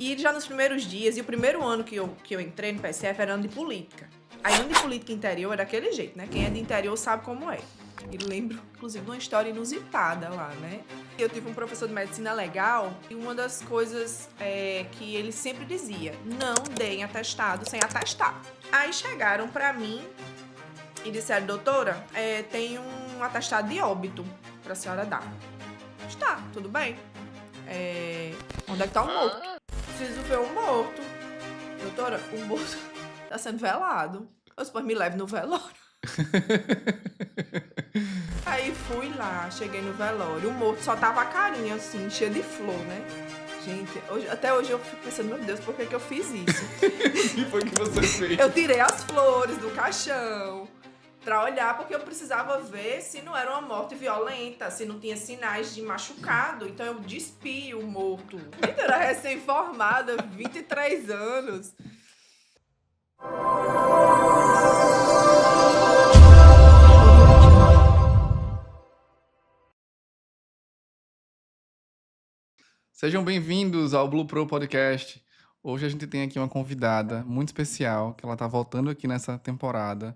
E já nos primeiros dias, e o primeiro ano que eu entrei no PSF era ano de política. Aí ano de política interior é daquele jeito, né? Quem é de interior sabe como é. E lembro, inclusive, de uma história inusitada lá, né? Eu tive um professor de medicina legal e uma das coisas que ele sempre dizia, não deem atestado sem atestar. Aí chegaram pra mim e disseram, doutora, tem um atestado de óbito pra senhora dar. Está, tudo bem. Onde é que tá o morto? Preciso ver o morto. Doutora, o morto tá sendo velado. Eu depois me leve no velório. Aí fui lá, cheguei no velório. O morto só tava a carinha assim, cheia de flor, né? Gente, até hoje eu fico pensando, meu Deus, por que eu fiz isso? O que foi que você fez? Eu tirei as flores do caixão pra olhar, porque eu precisava ver se não era uma morte violenta, se não tinha sinais de machucado. Então eu despi o morto. Eu era recém-formada, 23 anos. Sejam bem-vindos ao Blue Pro Podcast. Hoje a gente tem aqui uma convidada muito especial, que ela tá voltando aqui nessa temporada,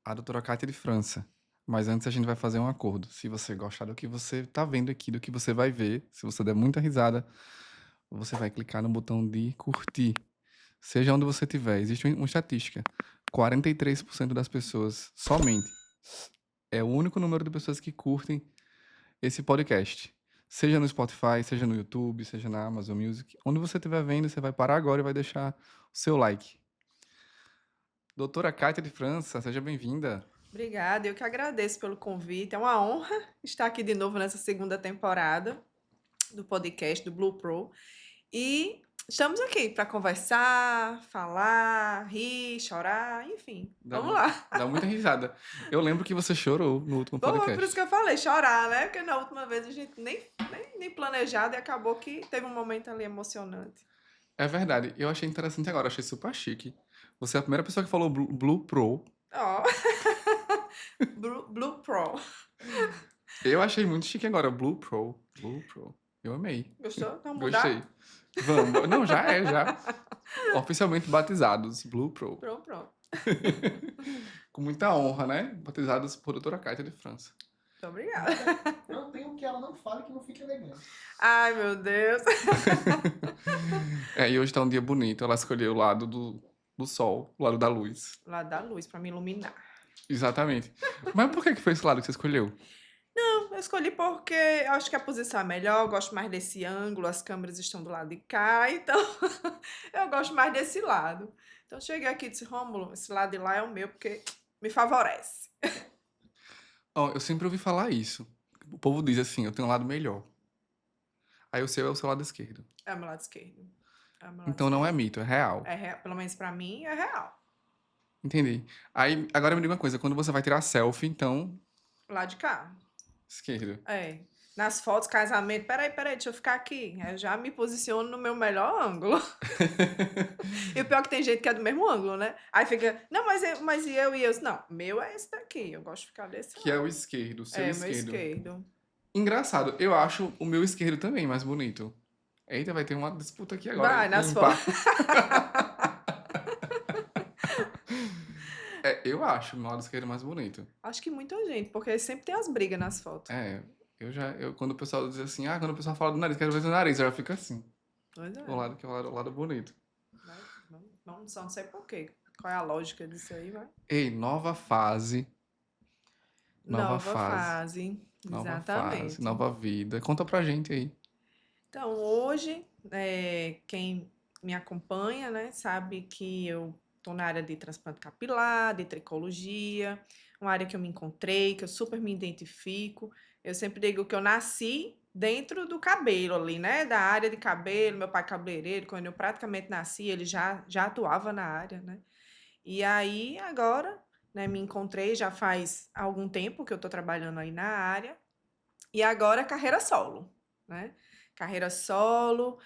a doutora Kátia de França. Mas antes a gente vai fazer um acordo. Se você gostar do que você tá vendo aqui, do que você vai ver, se você der muita risada, você vai clicar no botão de curtir. Seja onde você estiver. Existe uma estatística. 43% das pessoas, somente, é o único número de pessoas que curtem esse podcast. Seja no Spotify, seja no YouTube, seja na Amazon Music. Onde você estiver vendo, você vai parar agora e vai deixar o seu like. Doutora Kátia de França, seja bem-vinda. Obrigada, eu que agradeço pelo convite. É uma honra estar aqui de novo nessa segunda temporada do podcast do Blue Pro. E estamos aqui para conversar, falar, rir, chorar, enfim. Vamos lá. Dá muita risada. Eu lembro que você chorou no último Bom, podcast. por isso que eu falei, chorar, né? Porque na última vez a gente nem planejado e acabou que teve um momento ali emocionante. É verdade. Eu achei interessante agora, achei super chique. Você é a primeira pessoa que falou Blue Pro. Ó, Blue Pro. Eu achei muito chique agora, Blue Pro. Blue Pro. Eu amei. Gostou? Vamos Gostei. mudar? Vamos. Não, já. Oficialmente batizados, Blue Pro. Pronto. Com muita honra, né? Batizados por doutora Kátia de França. Muito obrigada. Não tem o que ela não fale que não fique elegante. Ai, meu Deus. E hoje tá um dia bonito. Ela escolheu o lado do sol, o lado da luz. Lá da luz para me iluminar. Exatamente. Mas por que foi esse lado que você escolheu? Eu escolhi porque eu acho que a posição é melhor, eu gosto mais desse ângulo, as câmeras estão do lado de cá, então eu gosto mais desse lado. Então eu cheguei aqui e disse, Rômulo, esse lado de lá é o meu, porque me favorece. Ó, eu sempre ouvi falar isso. O povo diz assim, eu tenho um lado melhor. Aí o seu é o seu lado esquerdo. É o meu lado esquerdo. É o meu lado Então não é esquerdo. mito, é real. Pelo menos pra mim, é real. Entendi. Aí, agora me diga uma coisa, quando você vai tirar selfie, então, Lá de cá. esquerdo. Nas fotos, casamento, peraí, deixa eu ficar aqui. Eu já me posiciono no meu melhor ângulo. E o pior é que tem gente que é do mesmo ângulo, né? Aí fica, não, mas e eu? Não, meu é esse daqui, eu gosto de ficar desse Que é lado. o esquerdo, o seu Meu esquerdo. esquerdo. Engraçado, eu acho o meu esquerdo também mais bonito. Eita, vai ter uma disputa aqui agora. Vai, nas Ímpar. fotos. Eu acho o meu lado esquerdo mais bonito. Acho que muita gente, porque sempre tem as brigas nas fotos. Quando o pessoal diz assim, quando o pessoal fala do nariz, quero ver o nariz, eu já fico assim. Pois é. O lado que é o lado bonito. Vamos, só não sei por quê. Qual é a lógica disso aí, vai? Ei, nova fase. Nova fase. Exatamente. Nova vida. Conta pra gente aí. Então, hoje, quem me acompanha, né, sabe que eu estou na área de transplante capilar, de tricologia, uma área que eu me encontrei, que eu super me identifico. Eu sempre digo que eu nasci dentro do cabelo ali, né, da área de cabelo, meu pai cabeleireiro, quando eu praticamente nasci, ele já atuava na área, né. E aí, agora, né, me encontrei, já faz algum tempo que eu estou trabalhando aí na área, e agora carreira solo, né. Carreira solo,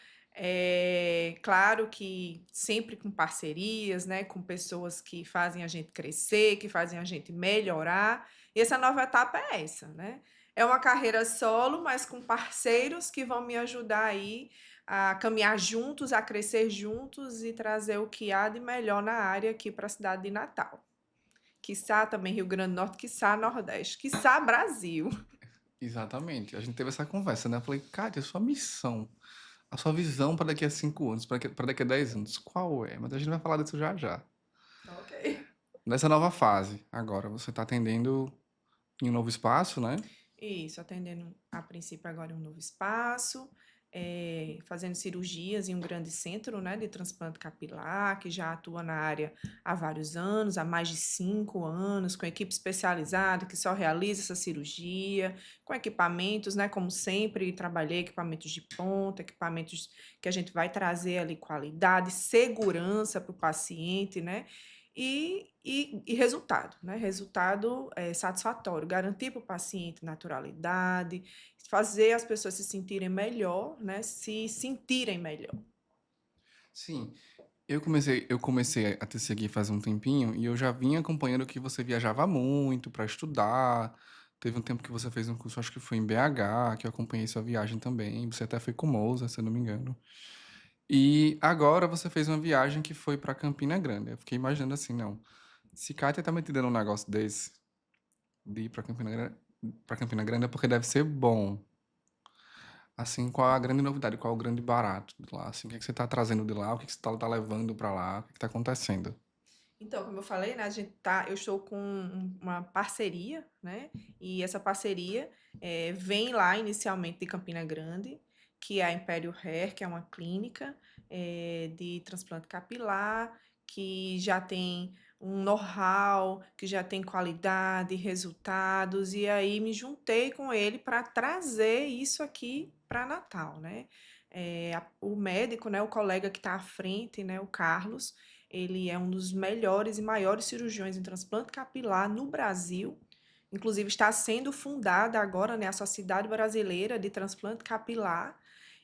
claro que sempre com parcerias, né, com pessoas que fazem a gente crescer, que fazem a gente melhorar, e essa nova etapa é essa, né. É uma carreira solo, mas com parceiros que vão me ajudar aí a caminhar juntos, a crescer juntos e trazer o que há de melhor na área aqui para a cidade de Natal. Quiçá também Rio Grande do Norte, quiçá Nordeste, quiçá Brasil. Exatamente. A gente teve essa conversa, né? Eu falei, Kátia, a sua missão, a sua visão para daqui a 5 anos, para daqui a 10 anos, qual é? Mas a gente vai falar disso já já. Ok. Nessa nova fase, agora, você está atendendo em um novo espaço, né? Isso, atendendo a princípio agora em um novo espaço, fazendo cirurgias em um grande centro, né, de transplante capilar, que já atua na área há vários anos, há mais de 5 anos, com equipe especializada que só realiza essa cirurgia, com equipamentos, né, como sempre trabalhei, equipamentos de ponta, equipamentos que a gente vai trazer ali qualidade, segurança para o paciente, né, e resultado, né? Resultado satisfatório, garantir para o paciente naturalidade, fazer as pessoas se sentirem melhor, né? Se sentirem melhor. Sim. Eu comecei a te seguir faz um tempinho e eu já vinha acompanhando que você viajava muito para estudar. Teve um tempo que você fez um curso, acho que foi em BH, que eu acompanhei sua viagem também. Você até foi com Mousa, se eu não me engano. E agora você fez uma viagem que foi para Campina Grande. Eu fiquei imaginando assim, não. Se Kátia tá metida num negócio desse, de ir para Campina Grande é porque deve ser bom. Assim, qual a grande novidade, qual o grande barato de lá? Assim, o que é que você tá trazendo de lá? O que é que você tá levando para lá? O que é que tá acontecendo? Então, como eu falei, né, eu estou com uma parceria, né? E essa parceria vem lá inicialmente de Campina Grande, que é a Império Hair, que é uma clínica de transplante capilar, que já tem um know-how, que já tem qualidade, resultados, e aí me juntei com ele para trazer isso aqui para Natal, né? O médico, né, o colega que está à frente, né, o Carlos, ele é um dos melhores e maiores cirurgiões em transplante capilar no Brasil. Inclusive, está sendo fundada agora, né, a Sociedade Brasileira de Transplante Capilar.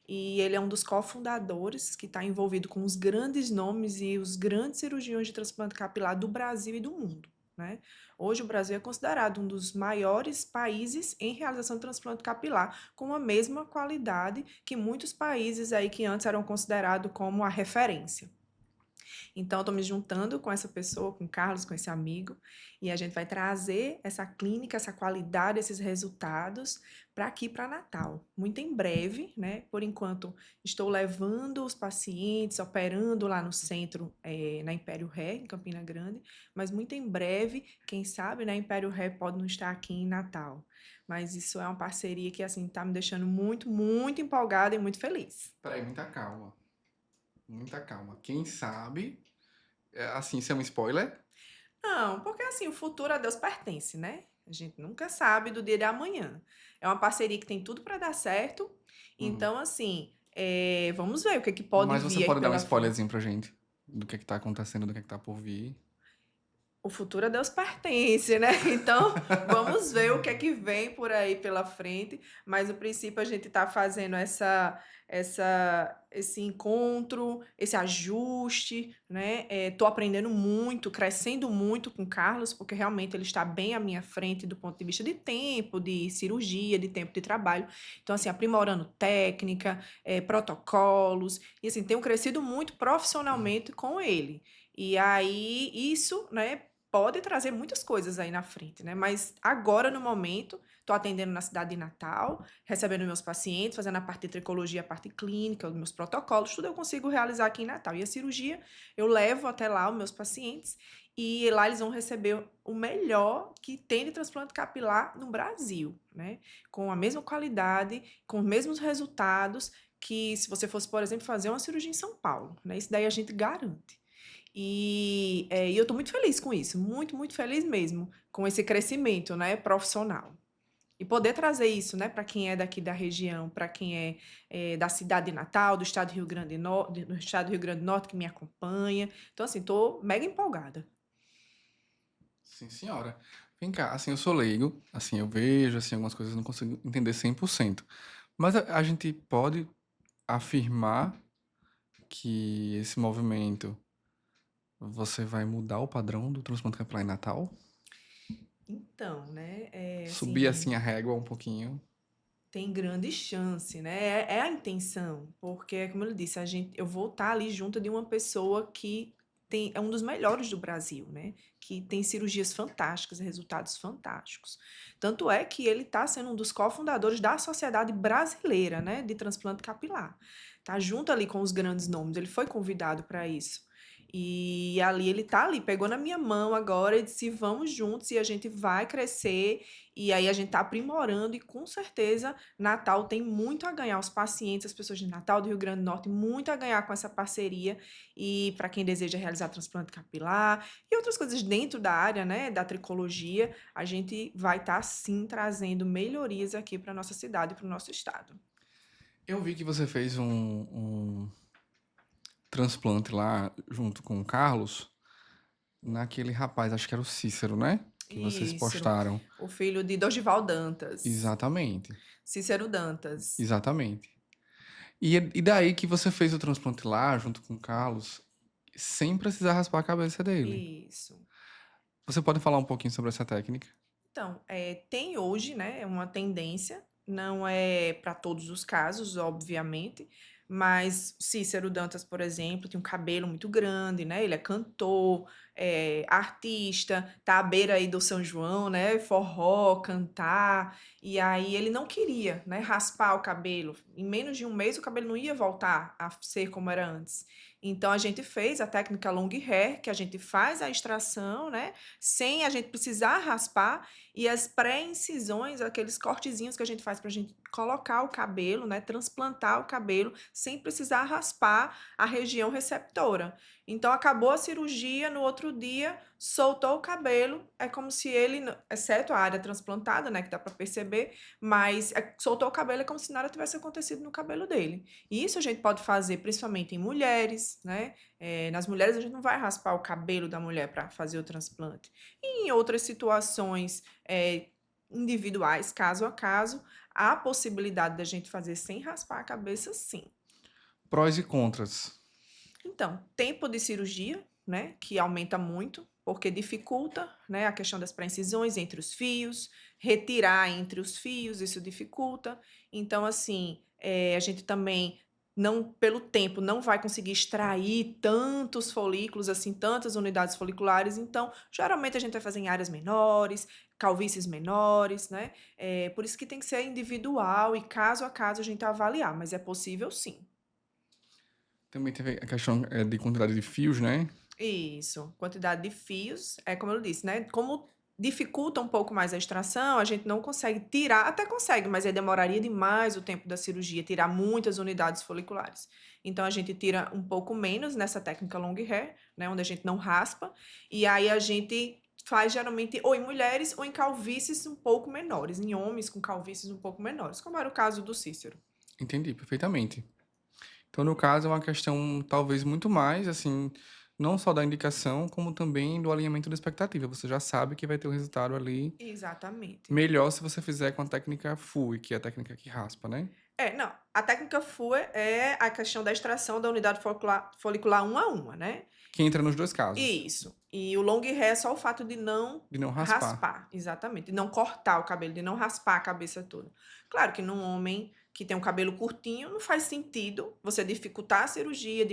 E ele é um dos cofundadores que está envolvido com os grandes nomes e os grandes cirurgiões de transplante capilar do Brasil e do mundo. Né? Hoje, o Brasil é considerado um dos maiores países em realização de transplante capilar, com a mesma qualidade que muitos países aí que antes eram considerados como a referência. Então, eu estou me juntando com essa pessoa, com o Carlos, com esse amigo, e a gente vai trazer essa clínica, essa qualidade, esses resultados para aqui, para Natal. Muito em breve, né? Por enquanto, estou levando os pacientes, operando lá no centro, na Império Hair, em Campina Grande, mas muito em breve, quem sabe, né, Império Hair pode não estar aqui em Natal. Mas isso é uma parceria que, assim, está me deixando muito, muito empolgada e muito feliz. Peraí, muita calma. Muita calma. Quem sabe, assim, isso é um spoiler? Não, porque assim, o futuro a Deus pertence, né? A gente nunca sabe do dia de amanhã. É uma parceria que tem tudo para dar certo. Uhum. Então, assim, vamos ver o que pode Mas você vir aí pode dar um pela frente. spoilerzinho pra gente do que tá acontecendo, do que tá por vir. O futuro a Deus pertence, né? Então, vamos ver o que é que vem por aí pela frente. Mas, no princípio, a gente está fazendo esse encontro, esse ajuste, né? Estou aprendendo muito, crescendo muito com o Carlos, porque realmente ele está bem à minha frente do ponto de vista de tempo, de cirurgia, de tempo de trabalho. Então, assim, aprimorando técnica, protocolos. E, assim, tenho crescido muito profissionalmente com ele. E aí, isso, né? Pode trazer muitas coisas aí na frente, né? Mas agora, no momento, estou atendendo na cidade de Natal, recebendo meus pacientes, fazendo a parte de tricologia, a parte clínica, os meus protocolos, tudo eu consigo realizar aqui em Natal. E a cirurgia, eu levo até lá os meus pacientes e lá eles vão receber o melhor que tem de transplante capilar no Brasil, né? Com a mesma qualidade, com os mesmos resultados que se você fosse, por exemplo, fazer uma cirurgia em São Paulo, né? Isso daí a gente garante. E eu estou muito feliz com isso, muito, muito feliz mesmo, com esse crescimento, né, profissional. E poder trazer isso, né, para quem é daqui da região, para quem da cidade de Natal, do estado do Rio Grande do estado do Rio Grande do Norte, que me acompanha. Então, assim, estou mega empolgada. Sim, senhora. Vem cá, assim, eu sou leigo, assim, eu vejo, assim, algumas coisas eu não consigo entender 100%. Mas a gente pode afirmar que esse movimento você vai mudar o padrão do transplante capilar em Natal? Então, né, Subir, assim, assim, a régua um pouquinho? tem grande chance, né? É a intenção, porque, como eu disse, eu vou estar ali junto de uma pessoa que é um dos melhores do Brasil, né? Que tem cirurgias fantásticas, resultados fantásticos. Tanto é que ele está sendo um dos cofundadores da Sociedade Brasileira, né, de Transplante Capilar. Tá junto ali com os grandes nomes, ele foi convidado para isso. E ali ele tá ali, pegou na minha mão agora e disse: vamos juntos e a gente vai crescer. E aí a gente tá aprimorando, e com certeza Natal tem muito a ganhar, os pacientes, as pessoas de Natal, do Rio Grande do Norte, muito a ganhar com essa parceria. E para quem deseja realizar transplante capilar e outras coisas dentro da área, né, da tricologia, a gente vai estar sim trazendo melhorias aqui para nossa cidade e para o nosso estado. Eu vi que você fez um transplante lá junto com o Carlos, naquele rapaz, acho que era o Cícero, né? Que vocês Isso, postaram. o filho de Dorival Dantas, Exatamente, Cícero Dantas. exatamente. E daí que você fez o transplante lá, junto com o Carlos, sem precisar raspar a cabeça dele. Isso. Você pode falar um pouquinho sobre essa técnica? Então, tem hoje, né, uma tendência, não é para todos os casos, obviamente, mas Cícero Dantas, por exemplo, tem um cabelo muito grande, né? Ele é cantor, artista, tá à beira aí do São João, né? Forró, cantar, e aí ele não queria, né, raspar o cabelo. Em menos de um mês o cabelo não ia voltar a ser como era antes. Então a gente fez a técnica long hair, que a gente faz a extração, né, sem a gente precisar raspar, e as pré-incisões, aqueles cortezinhos que a gente faz para a gente colocar o cabelo, né, transplantar o cabelo, sem precisar raspar a região receptora. Então, acabou a cirurgia, no outro dia, soltou o cabelo, é como se ele, exceto a área transplantada, né, que dá para perceber, mas soltou o cabelo é como se nada tivesse acontecido no cabelo dele. E isso a gente pode fazer principalmente em mulheres, né? Nas mulheres a gente não vai raspar o cabelo da mulher para fazer o transplante. E em outras situações individuais, caso a caso, há a possibilidade da gente fazer sem raspar a cabeça, sim. Prós e contras. Então, tempo de cirurgia, né, que aumenta muito, porque dificulta, né, a questão das pré-incisões entre os fios, retirar entre os fios, isso dificulta. Então, assim, a gente também não, pelo tempo, não vai conseguir extrair tantos folículos, assim, tantas unidades foliculares. Então, geralmente a gente vai fazer em áreas menores, calvícies menores, né? Por isso que tem que ser individual e caso a caso a gente avaliar, mas é possível sim. Também teve a questão de quantidade de fios, né? Isso, quantidade de fios, como eu disse, né? Como dificulta um pouco mais a extração, a gente não consegue tirar, até consegue, mas aí demoraria demais o tempo da cirurgia, tirar muitas unidades foliculares. Então a gente tira um pouco menos nessa técnica long hair, né? Onde a gente não raspa, e aí a gente faz geralmente ou em mulheres ou em calvícies um pouco menores, em homens com calvícies um pouco menores, como era o caso do Cícero. Entendi perfeitamente. Então, no caso, é uma questão talvez muito mais, assim, não só da indicação, como também do alinhamento da expectativa. Você já sabe que vai ter um resultado ali Exatamente. melhor se você fizer com a técnica FUE, que é a técnica que raspa, né? Não, a técnica FUE é a questão da extração da unidade folicular uma a uma, né? Que entra nos dois casos, Isso. E o long hair é só o fato de não de não raspar. raspar, exatamente, de não cortar o cabelo, de não raspar a cabeça toda. Claro que num homem que tem um cabelo curtinho, não faz sentido você dificultar a cirurgia,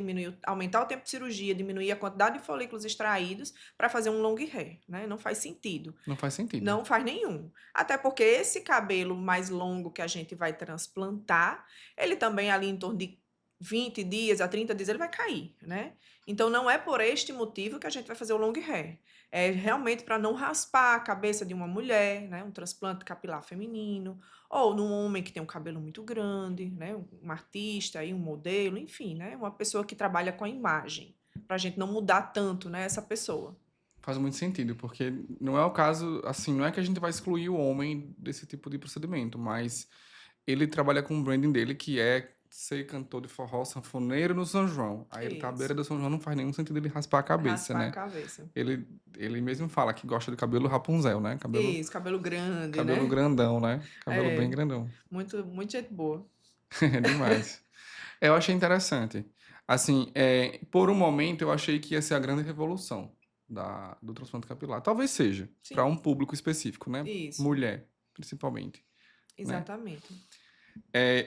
aumentar o tempo de cirurgia, diminuir a quantidade de folículos extraídos para fazer um long hair, né? Não faz sentido. Não faz sentido. Não faz nenhum. Até porque esse cabelo mais longo que a gente vai transplantar, ele também ali em torno de 20 dias a 30 dias ele vai cair, né? Então não é por este motivo que a gente vai fazer o long hair. É realmente para não raspar a cabeça de uma mulher, né? Um transplante capilar feminino, ou num homem que tem um cabelo muito grande, né? Um artista aí, um modelo, enfim, né? Uma pessoa que trabalha com a imagem, para a gente não mudar tanto, né, essa pessoa. Faz muito sentido, porque não é o caso, assim, não é que a gente vai excluir o homem desse tipo de procedimento, mas ele trabalha com o branding dele, que é ser cantor de forró, sanfoneiro no São João. Aí ele tá à beira Isso. do São João, não faz nenhum sentido ele raspar a cabeça, Raspar a né? cabeça. Ele mesmo fala que gosta de cabelo Rapunzel, né? Isso, cabelo grande, Cabelo né? grandão, né? Cabelo bem É, grandão. muito, muito gente boa. É demais. Eu achei interessante. Assim, por um momento eu achei que ia ser a grande revolução do transplante capilar. Talvez seja, para Sim, um público específico, né? isso, Mulher, principalmente, né? exatamente.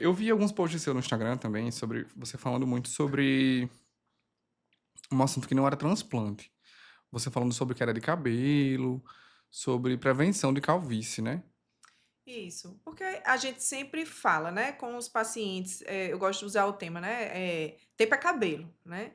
Eu vi alguns posts seu no Instagram também, sobre você falando muito sobre um assunto que não era transplante. Você falando sobre queda de cabelo, sobre prevenção de calvície, né? Isso, porque a gente sempre fala, né, com os pacientes, eu gosto de usar o tema, né, tempo é cabelo, né?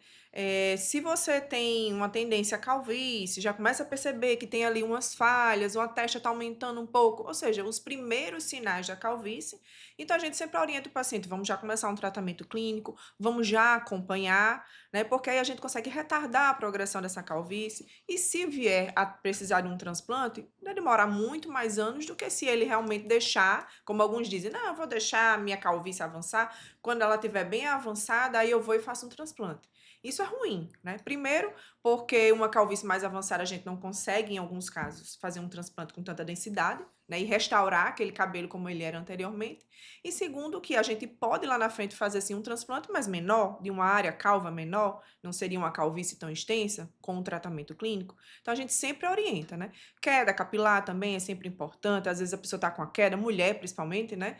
Se você tem uma tendência à calvície, já começa a perceber que tem ali umas falhas, ou a testa está aumentando um pouco, ou seja, os primeiros sinais da calvície, então a gente sempre orienta o paciente, vamos já começar um tratamento clínico, vamos já acompanhar, né, porque aí a gente consegue retardar a progressão dessa calvície, e se vier a precisar de um transplante, vai demorar muito mais anos do que se ele realmente deixar, como alguns dizem, não, eu vou deixar a minha calvície avançar, quando ela estiver bem avançada, aí eu vou e faço um transplante. Isso é ruim, né? Primeiro, porque uma calvície mais avançada a gente não consegue, em alguns casos, fazer um transplante com tanta densidade, né? E restaurar aquele cabelo como ele era anteriormente. E segundo, que a gente pode lá na frente fazer assim um transplante, mas menor, de uma área calva menor, não seria uma calvície tão extensa, com um tratamento clínico. Então a gente sempre orienta, né? Queda capilar também é sempre importante. Às vezes a pessoa está com a queda, mulher principalmente, né?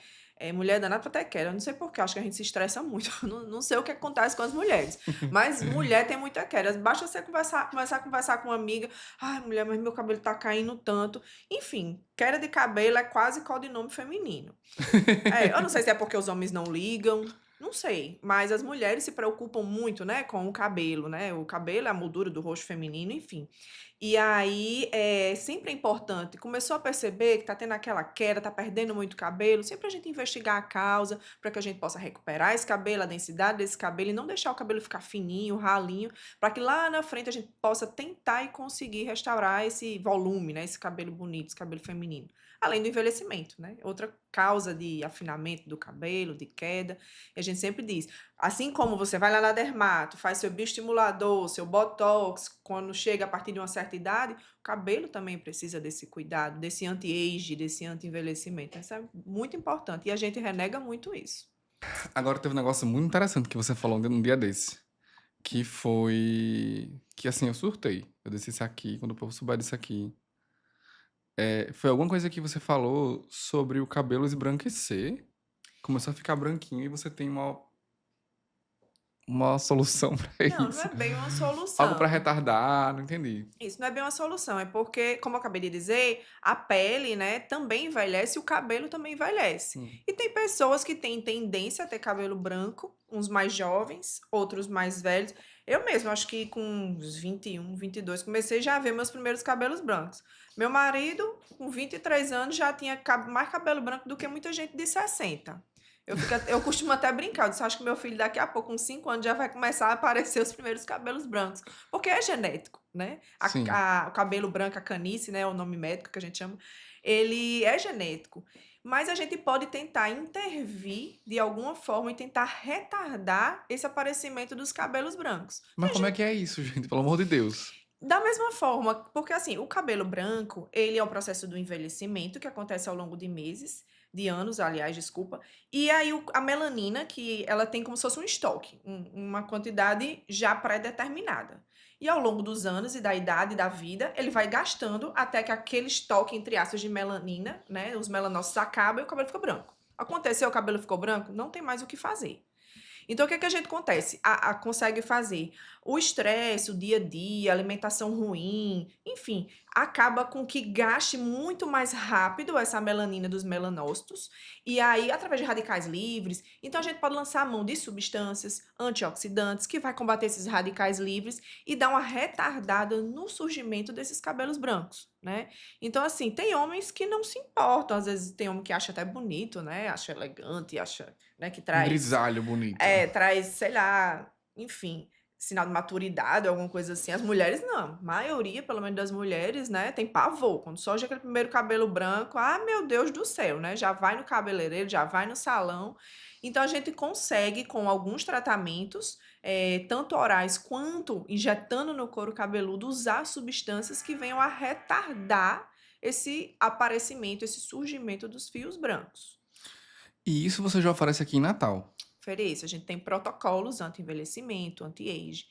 Mulher danada pra ter queda. Eu não sei por quê, acho que a gente se estressa muito. Não sei o que acontece com as mulheres. Mas mulher tem muita queda. Basta você começar a conversar com uma amiga. Ai, mulher, mas meu cabelo tá caindo tanto. Enfim, queda de cabelo é quase codinome feminino. Eu não sei se é porque os homens não ligam, não sei, mas as mulheres se preocupam muito, né, com o cabelo, né? O cabelo é a moldura do rosto feminino, enfim. E aí, sempre é importante, começou a perceber que tá tendo aquela queda, tá perdendo muito cabelo, sempre a gente investigar a causa, para que a gente possa recuperar esse cabelo, a densidade desse cabelo e não deixar o cabelo ficar fininho, ralinho, para que lá na frente a gente possa tentar e conseguir restaurar esse volume, né, esse cabelo bonito, esse cabelo feminino. Além do envelhecimento, né? Outra causa de afinamento do cabelo, de queda. E a gente sempre diz, assim como você vai lá na dermato, faz seu bioestimulador, seu botox, quando chega a partir de uma certa idade, o cabelo também precisa desse cuidado, desse anti-age, desse anti-envelhecimento. Isso é muito importante e a gente renega muito isso. Agora teve um negócio muito interessante que você falou num dia desse, que foi que assim, eu surtei. Eu disse isso aqui, quando o povo souber disso aqui. Foi alguma coisa que você falou sobre o cabelo esbranquicer, começou a ficar branquinho e você tem uma solução pra Não isso. é bem uma Algo pra solução. retardar, não entendi. Isso não é bem uma solução, é porque, como eu acabei de dizer, a pele, né, também envelhece e o cabelo também envelhece. Hum. E tem pessoas que têm tendência a ter cabelo branco, uns mais jovens, outros mais velhos. Eu mesmo, acho que com uns 21, 22, comecei já a ver meus primeiros cabelos brancos. Meu marido, com 23 anos, já tinha mais cabelo branco do que muita gente de 60. Eu costumo até brincar, eu disse, acho que meu filho daqui a pouco, com 5 anos, já vai começar a aparecer os primeiros cabelos brancos. Porque é genético, né? Sim. O cabelo branco, a canice, né? O nome médico que a gente chama, ele é genético. Mas a gente pode tentar intervir de alguma forma e tentar retardar esse aparecimento dos cabelos brancos. Mas como é que é isso, gente? Pelo amor de Deus. Da mesma forma, porque assim, o cabelo branco, ele é um processo do envelhecimento que acontece ao longo de meses, de anos, aliás, desculpa. E aí a melanina, que ela tem como se fosse um estoque, uma quantidade já pré-determinada. E ao longo dos anos e da idade da vida, ele vai gastando até que aquele estoque, entre aspas, de melanina, né, os melanócitos acabam e o cabelo fica branco. Aconteceu, o cabelo ficou branco, não tem mais o que fazer. Então, o que que a gente acontece? Consegue fazer? O estresse, o dia a dia, a alimentação ruim, enfim, acaba com que gaste muito mais rápido essa melanina dos melanócitos, e aí, através de radicais livres, então a gente pode lançar a mão de substâncias antioxidantes que vai combater esses radicais livres e dar uma retardada no surgimento desses cabelos brancos, né? Então, assim, tem homens que não se importam, às vezes tem homem que acha até bonito, né? Acha elegante, acha, né, que Um traz grisalho bonito. traz, sei lá, enfim, sinal de maturidade, alguma coisa assim. As mulheres não, a maioria, pelo menos das mulheres, né, tem pavor. Quando surge aquele primeiro cabelo branco, ah, meu Deus do céu, né? Já vai no cabeleireiro, já vai no salão. Então a gente consegue, com alguns tratamentos, tanto orais quanto injetando no couro cabeludo, usar substâncias que venham a retardar esse aparecimento, esse surgimento dos fios brancos. E isso você já oferece aqui em Natal. ofereço. A gente tem protocolos anti-envelhecimento, anti-age.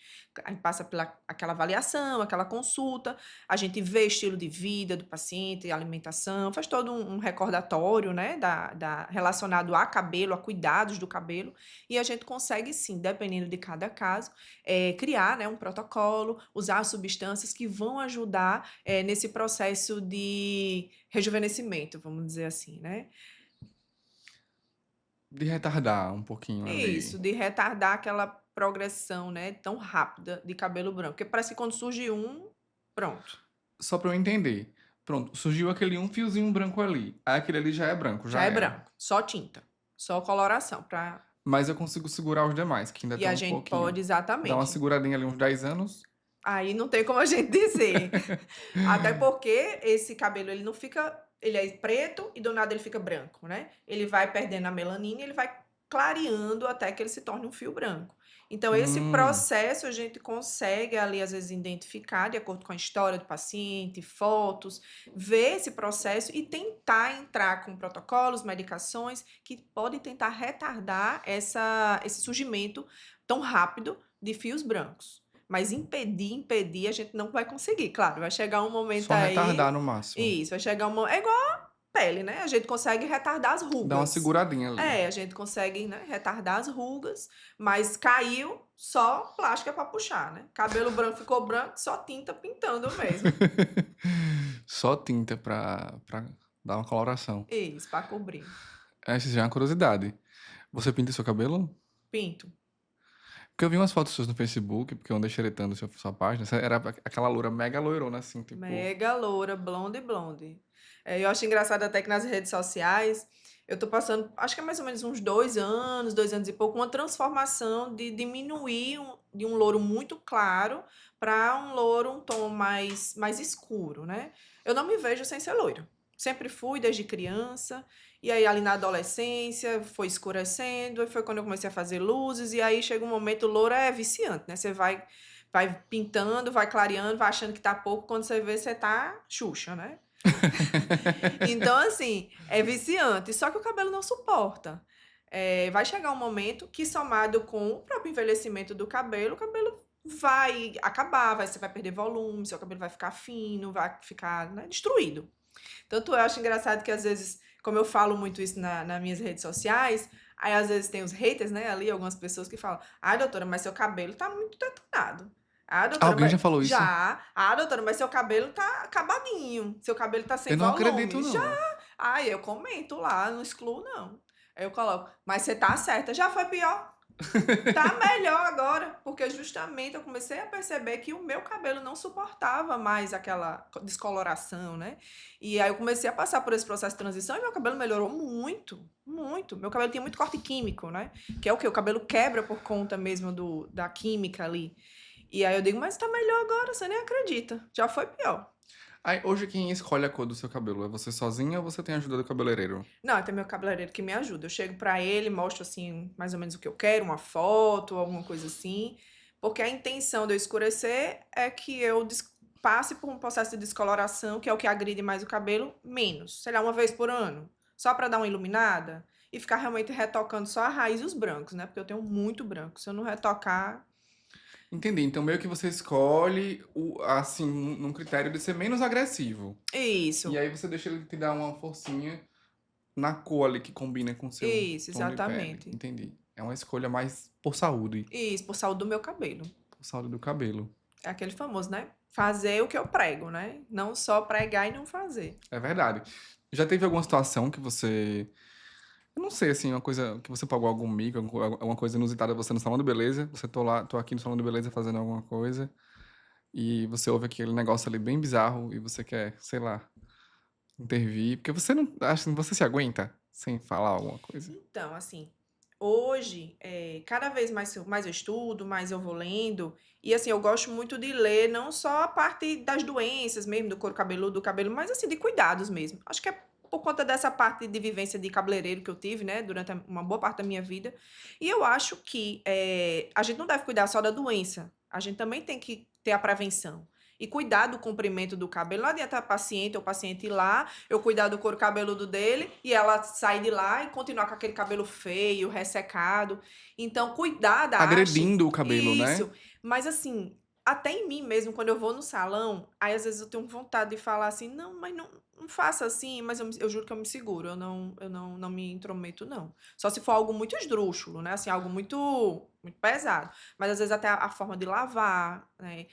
A gente passa pela aquela avaliação, aquela consulta, a gente vê estilo de vida do paciente, alimentação, faz todo um recordatório, né, relacionado a cabelo, a cuidados do cabelo, e a gente consegue sim, dependendo de cada caso, criar, né, um protocolo, usar substâncias que vão ajudar nesse processo de rejuvenescimento, vamos dizer assim, né? De retardar um pouquinho Isso, ali. de retardar aquela progressão, né, tão rápida de cabelo branco. Porque parece que quando surge um, pronto, Só pra eu entender. Pronto, surgiu aquele um fiozinho branco ali. Aí aquele ali já é branco, já já é era. branco, só tinta, só coloração pra... Mas eu consigo segurar os demais, que ainda E tem a um gente pouquinho. pode, Dá uma exatamente. seguradinha ali uns 10 anos. Aí não tem como a gente dizer. Até porque esse cabelo, ele não fica... Ele é preto e do nada ele fica branco, né? Ele vai perdendo a melanina e ele vai clareando até que ele se torne um fio branco. Então, esse Hum, processo a gente consegue ali, às vezes, identificar de acordo com a história do paciente, fotos, ver esse processo e tentar entrar com protocolos, medicações que podem tentar retardar esse surgimento tão rápido de fios brancos. Mas impedir, a gente não vai conseguir. Claro, vai chegar um momento só retardar aí. no máximo. Isso, vai chegar um momento. É igual a pele, né? A gente consegue retardar as Dá uma rugas. seguradinha ali. A gente consegue, né, retardar as rugas, mas caiu, só plástica para puxar, né? Cabelo branco ficou branco, só tinta pintando mesmo. Só tinta pra dar uma coloração. Isso, para cobrir. Essa já é uma curiosidade. Você pinta seu cabelo? Pinto. Porque eu vi umas fotos suas no Facebook, porque eu andei xeretando sua página. Você era aquela loura mega loirona, assim, tipo. Mega loura, blonde, blonde. Eu acho engraçado até que nas redes sociais eu tô passando, acho que é mais ou menos uns 2 anos e pouco, uma transformação de diminuir de um louro muito claro para um louro um tom mais escuro, né? Eu não me vejo sem ser loiro. Sempre fui desde criança, e aí ali na adolescência foi escurecendo, e foi quando eu comecei a fazer luzes, e aí chega um momento, o louro é viciante, né? Você vai pintando, vai clareando, vai achando que tá pouco, quando você vê, você tá Xuxa, né? Então, assim, é viciante. Só que o cabelo não suporta. Vai chegar um momento que, somado com o próprio envelhecimento do cabelo, o cabelo vai acabar, você vai perder volume, seu cabelo vai ficar fino, vai ficar, né, destruído. Tanto eu acho engraçado que, às vezes, como eu falo muito isso nas minhas redes sociais, aí às vezes tem os haters, né, ali, algumas pessoas que falam: ai, doutora, mas seu cabelo tá muito detonado. Ah, doutora, Alguém mas já falou isso? já. Ah, doutora, mas seu cabelo tá acabadinho. Seu cabelo tá sem Eu não acredito, volume. Já. não. Aí eu comento lá, não excluo, não. Aí eu coloco, mas você tá certa, já foi pior. Tá melhor agora, porque justamente eu comecei a perceber que o meu cabelo não suportava mais aquela descoloração, né? E aí eu comecei a passar por esse processo de transição e meu cabelo melhorou muito, muito. Meu cabelo tinha muito corte químico, né? Que é o quê? O cabelo quebra por conta mesmo da química ali. E aí eu digo, mas tá melhor agora, você nem acredita. Já foi pior. Aí, hoje quem escolhe a cor do seu cabelo? É você sozinha ou você tem a ajuda do cabeleireiro? Não, tem meu cabeleireiro que me ajuda. Eu chego pra ele, mostro assim, mais ou menos o que eu quero, uma foto, alguma coisa assim. Porque a intenção de eu escurecer é que eu passe por um processo de descoloração, que é o que agride mais o cabelo, menos. Sei lá, uma vez por ano. Só pra dar uma iluminada. E ficar realmente retocando só a raiz e os brancos, né? Porque eu tenho muito branco. Se eu não retocar. Entendi. Então, meio que você escolhe, assim, num critério de ser menos agressivo. E Isso, aí você deixa ele te dar uma forcinha na cor ali que combina com o seu isso, tom de pele. exatamente. Entendi. É uma escolha mais por saúde, Isso, por saúde do meu cabelo. por saúde do cabelo. É aquele famoso, né? Fazer o que eu prego, né? Não só pregar e não fazer. É verdade. Já teve alguma situação que você. Eu não sei, assim, uma coisa que você pagou algum mico, alguma coisa inusitada você no salão de beleza? Você tô aqui no salão de beleza fazendo alguma coisa e você ouve aquele negócio ali bem bizarro e você quer, sei lá, intervir, porque você não. Acho que você se aguenta sem falar alguma coisa. Então, assim, hoje, cada vez mais eu estudo, mais eu vou lendo, e assim, eu gosto muito de ler não só a parte das doenças mesmo, do couro cabeludo, do cabelo, mas assim, de cuidados mesmo. Acho que é por conta dessa parte de vivência de cabeleireiro que eu tive, né, durante uma boa parte da minha vida. E eu acho que a gente não deve cuidar só da doença, a gente também tem que ter a prevenção. e cuidar do comprimento do cabelo. Não adianta a paciente ou o paciente ir lá, eu cuidar do couro cabeludo dele e ela sair de lá e continuar com aquele cabelo feio, ressecado. Então, cuidar da haste, Agredindo o cabelo, né? isso. Mas assim, até em mim mesmo, quando eu vou no salão, aí às vezes eu tenho vontade de falar assim, não, mas não faça assim, mas eu juro que eu me seguro, eu não me intrometo, não. Só se for algo muito esdrúxulo, né? Assim, algo muito pesado. Mas às vezes até a forma de lavar, né?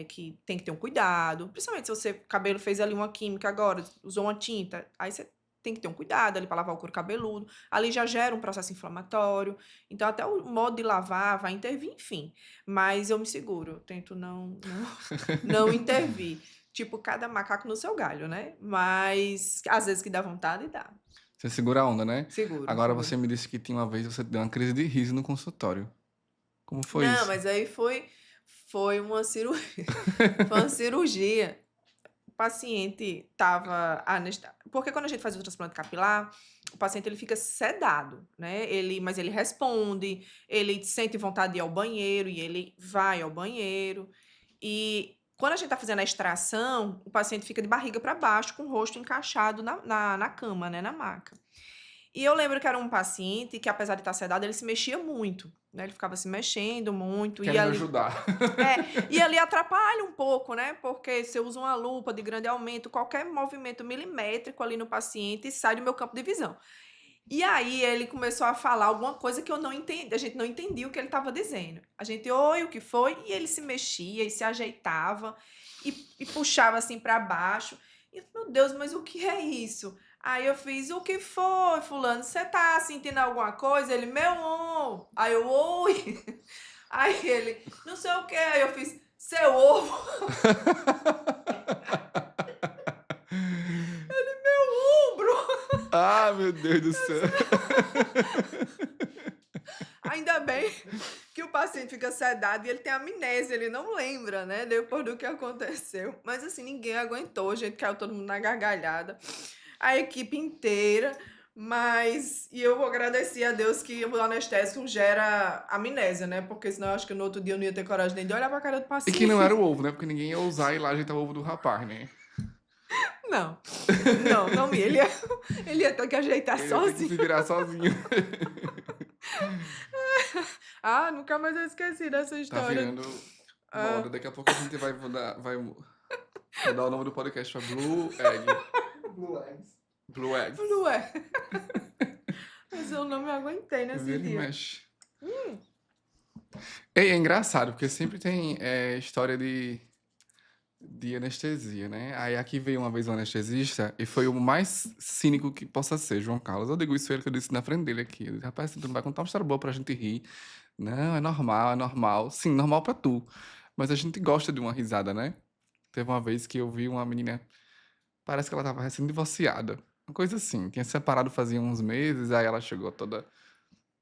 Que tem que ter um cuidado. Principalmente se o cabelo fez ali uma química agora, usou uma tinta, aí você tem que ter um cuidado ali para lavar o couro cabeludo. Ali já gera um processo inflamatório. Então, até o modo de lavar vai intervir, enfim. Mas eu me seguro, eu tento não intervir. Tipo, cada macaco no seu galho, né? Mas às vezes que dá vontade, dá. Você segura a onda, né? Seguro, Agora seguro. você me disse que tinha uma vez você deu uma crise de riso no consultório. Como foi Não, isso? mas aí foi uma cirurgia. Foi uma cirurgia. O paciente estava anestesiado. Porque quando a gente faz o transplante capilar, o paciente ele fica sedado, né? Mas ele responde, ele sente vontade de ir ao banheiro e ele vai ao banheiro. E quando a gente está fazendo a extração, o paciente fica de barriga para baixo, com o rosto encaixado na cama, né? Na maca. E eu lembro que era um paciente que, apesar de estar sedado, ele se mexia muito, né? Ele ficava se mexendo muito. E Querendo ali, ajudar. e ali atrapalha um pouco, né? Porque se eu uso uma lupa de grande aumento, qualquer movimento milimétrico ali no paciente sai do meu campo de visão. E aí ele começou a falar alguma coisa que eu não entendi, a gente não entendia o que ele estava dizendo. A gente, oi, o que foi? E ele se mexia e se ajeitava e puxava assim para baixo. E eu, meu Deus, mas o que é isso? Aí eu fiz, o que foi, fulano? Você tá sentindo alguma coisa? Ele, meu ovo. Aí eu, oi. Aí ele, não sei o que. Aí eu fiz, seu ovo. Ombro. Ah, meu Deus do céu. Ainda bem que o paciente fica sedado e ele tem amnésia, ele não lembra, né? Depois do que aconteceu. Mas assim, ninguém aguentou, a gente caiu todo mundo na gargalhada. A equipe inteira. E eu vou agradecer a Deus que o anestésico gera amnésia, né? Porque senão eu acho que no outro dia eu não ia ter coragem nem de olhar pra cara do E paciente. que não era o ovo, né? Porque ninguém ia ousar ir lá ajeitar o ovo do rapaz, né? Não, ele ia ter que ajeitar Ele ia ter que sozinho. se virar sozinho. Ah, nunca mais eu esqueci dessa Tá história. virando moda. Daqui a pouco a gente vai mudar o nome do podcast pra Blue Egg. Blue Eggs. Blue Eggs. Não é? Mas eu não me aguentei nesse Vira e dia. mexe. Ei, é engraçado, porque sempre tem história de anestesia, né? Aí aqui veio uma vez um anestesista e foi o mais cínico que possa ser, João Carlos. Eu digo isso a ele que eu disse na frente dele aqui. Eu disse, rapaz, tu não vai contar uma história boa pra gente rir. Não, é normal, é normal. Sim, normal pra tu. Mas a gente gosta de uma risada, né? Teve uma vez que eu vi uma menina, parece que ela tava recém-divorciada. Uma coisa assim, tinha se separado fazia uns meses, aí ela chegou toda.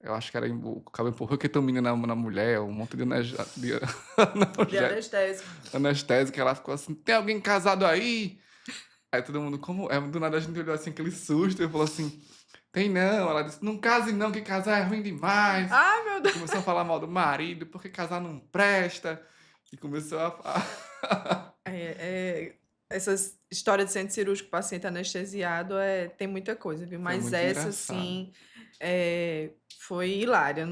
Eu acho que era o cabelo empurrou ketamina na mulher, um monte de De analgésico anestésico. anestésica, ela ficou assim, tem alguém casado aí? Aí todo mundo, como? Do nada a gente olhou assim, aquele susto, e falou assim, tem não. Ela disse, não case não, que casar é ruim demais. Ai, meu Deus. Começou a falar mal do marido, porque casar não presta. E começou Essas histórias de centro cirúrgico, paciente anestesiado, tem muita coisa, viu? Mas muito essa, engraçado. sim, foi hilária.